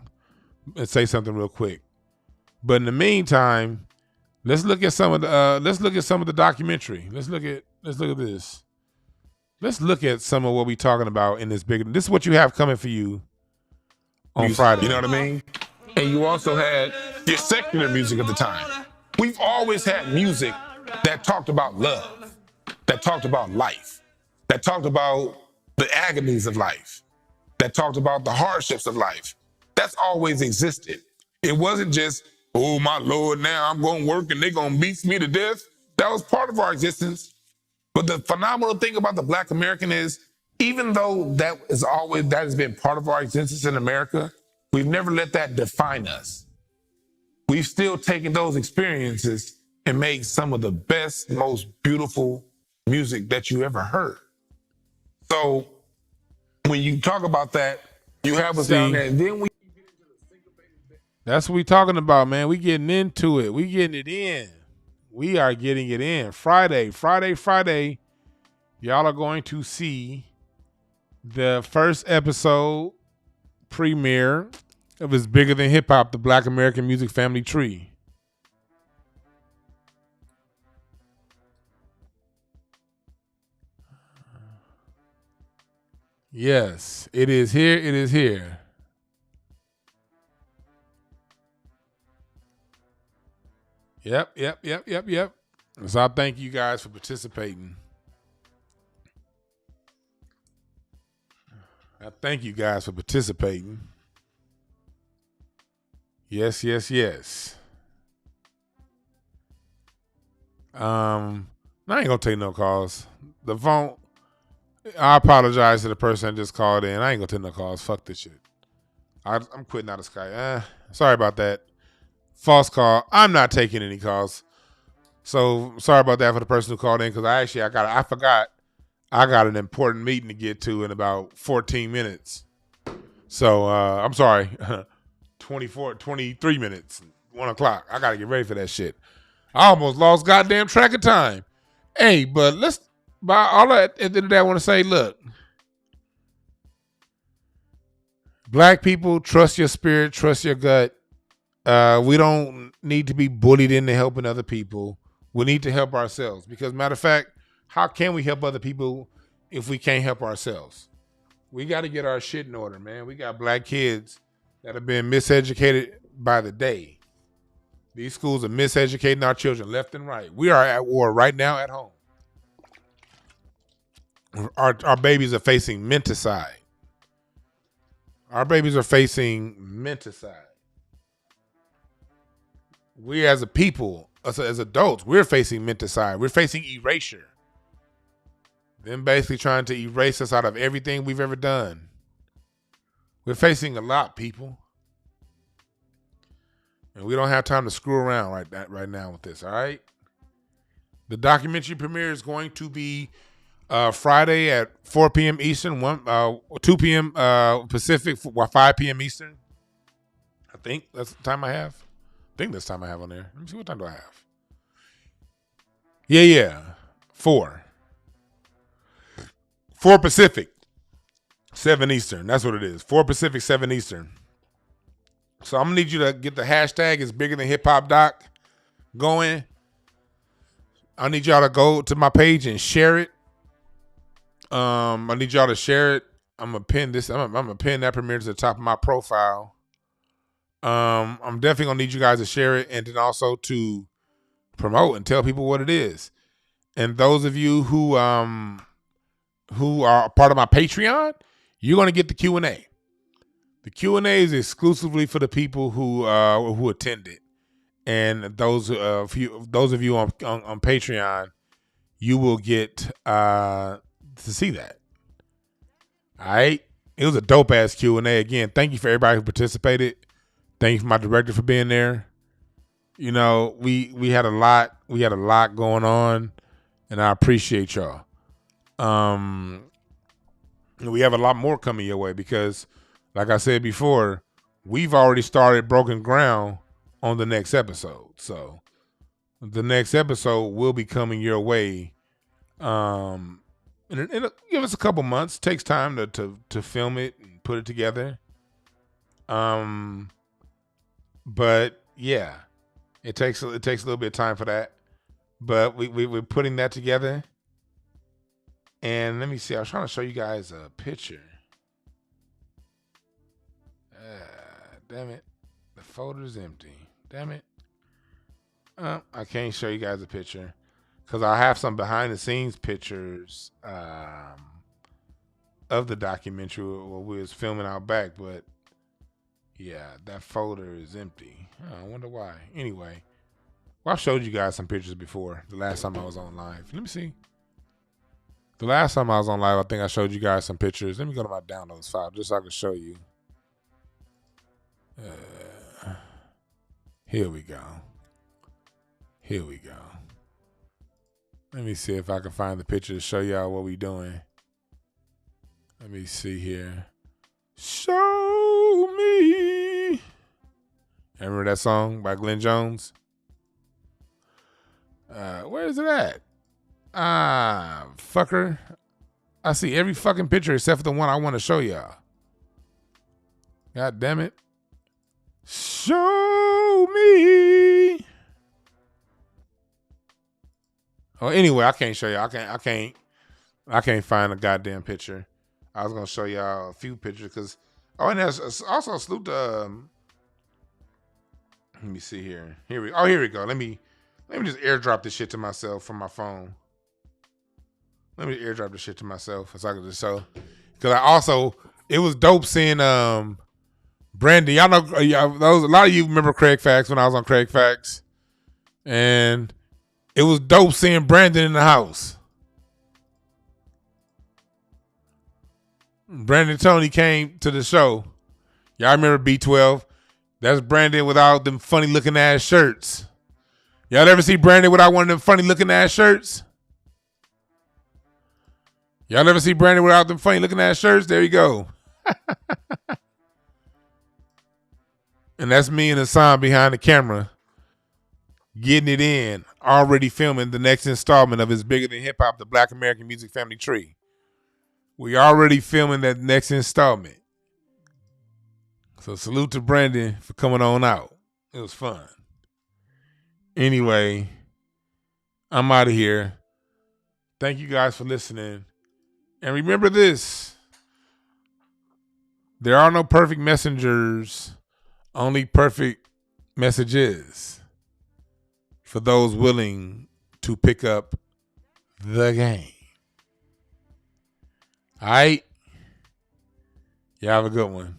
[SPEAKER 2] and say something real quick. But in the meantime, let's look at some of the documentary. Let's look at this. Let's look at some of what we're talking about in this big. This is what you have coming for you on Friday.
[SPEAKER 4] You know what I mean? And you also had your secular music at the time. We've always had music that talked about love, that talked about life, that talked about the agonies of life, that talked about the hardships of life. That's always existed. It wasn't just, oh my Lord, now I'm going to work and they're going to beat me to death. That was part of our existence. But the phenomenal thing about the Black American is, even though that has been part of our existence in America, we've never let that define us. we've still taken those experiences and made some of the best, most beautiful music that you ever heard. So when you talk about that, you have us down there, and then we.
[SPEAKER 2] That's what we talking about, man. We getting into it. We getting it in. We are getting it in. Friday. Y'all are going to see the first episode premiere of It's Bigger Than Hip Hop, the Black American Music Family Tree. Yes, it is here. It is here. Yep. So I thank you guys for participating. Yes. I ain't gonna take no calls. The phone. I apologize to the person that just called in. I ain't gonna take no calls. Fuck this shit. I'm quitting out of Skype. Sorry about that. False call. I'm not taking any calls. So sorry about that for the person who called in, because I forgot I got an important meeting to get to in about 14 minutes. So I'm sorry. 23 minutes, 1 o'clock. I gotta get ready for that shit. I almost lost goddamn track of time. Hey, but by all that, at the end of the day, I want to say, look, black people, trust your spirit, trust your gut. We don't need to be bullied into helping other people. We need to help ourselves, because matter of fact, how can we help other people if we can't help ourselves? We got to get our shit in order, man. We got black kids that have been miseducated by the day. These schools are miseducating our children left and right. We are at war right now at home. Our babies are facing menticide. We as a people, as adults, we're facing menticide. We're facing erasure. Them basically trying to erase us out of everything we've ever done. We're facing a lot, people. And we don't have time to screw around right now with this, all right? The documentary premiere is going to be Friday at 4 p.m. Eastern, 2 p.m. Pacific, 5 p.m. Eastern. I think that's the time I have. I think that's the time I have on there. Let me see, what time do I have? Yeah. 4 Pacific, 7 Eastern. That's what it is. 4 Pacific, 7 Eastern. So I'm going to need you to get the hashtag It's Bigger Than Hip Hop Doc going. I need y'all to go to my page and share it. I need y'all to share it. I'm going to pin this. I'm going to pin that premiere to the top of my profile. I'm definitely going to need you guys to share it, and then also to promote and tell people what it is. And those of you who are part of my Patreon, you're going to get the Q&A. The Q&A is exclusively for the people who attended, and those of you on Patreon, you will get to see that. All right, it was a dope ass Q&A. Again, thank you for everybody who participated. Thank you for my director for being there. You know, we had a lot going on, and I appreciate y'all. We have a lot more coming your way because, like I said before, we've already started broken ground on the next episode. So the next episode will be coming your way. And it'll give us a couple months. It takes time to film it and put it together. But yeah, it takes a little bit of time for that. But we're putting that together. And let me see. I was trying to show you guys a picture. Damn it. The folder's empty. Damn it. I can't show you guys a picture because I have some behind the scenes pictures of the documentary where we was filming out back, but yeah, that folder is empty. I wonder why. Anyway, well, I showed you guys some pictures before the last time I was on live. Let me see. The last time I was on live, I think I showed you guys some pictures. Let me go to my downloads file just so I can show you. Here we go. Here we go. Let me see if I can find the picture to show y'all what we doing. Let me see here. Show me. Remember that song by Glenn Jones? Where is it at? Fucker. I see every fucking picture except for the one I want to show y'all. God damn it. Show me. Oh, anyway, I can't show y'all. I can't find a goddamn picture. I was gonna show y'all a few pictures because and there's also a salute to let me see here. Here we go. Let me just airdrop this shit to myself from my phone. Let me airdrop this shit to myself so I can just show. Because it was dope seeing Brandon. Y'all know a lot of you remember Craig Facts when I was on Craig Facts. And it was dope seeing Brandon in the house. Brandon Tony came to the show. Y'all remember B12? That's Brandon without them funny looking ass shirts. Y'all ever see Brandon without one of them funny looking ass shirts? Y'all ever see Brandon without them funny looking ass shirts? There you go. And that's me and Hassan behind the camera getting it in, already filming the next installment of It's Bigger Than Hip Hop, the Black American Music Family Tree. We already filming that next installment. So salute to Brandon for coming on out. It was fun. Anyway, I'm out of here. Thank you guys for listening. And remember this. There are no perfect messengers, only perfect messages for those willing to pick up the game. All right? Y'all have a good one.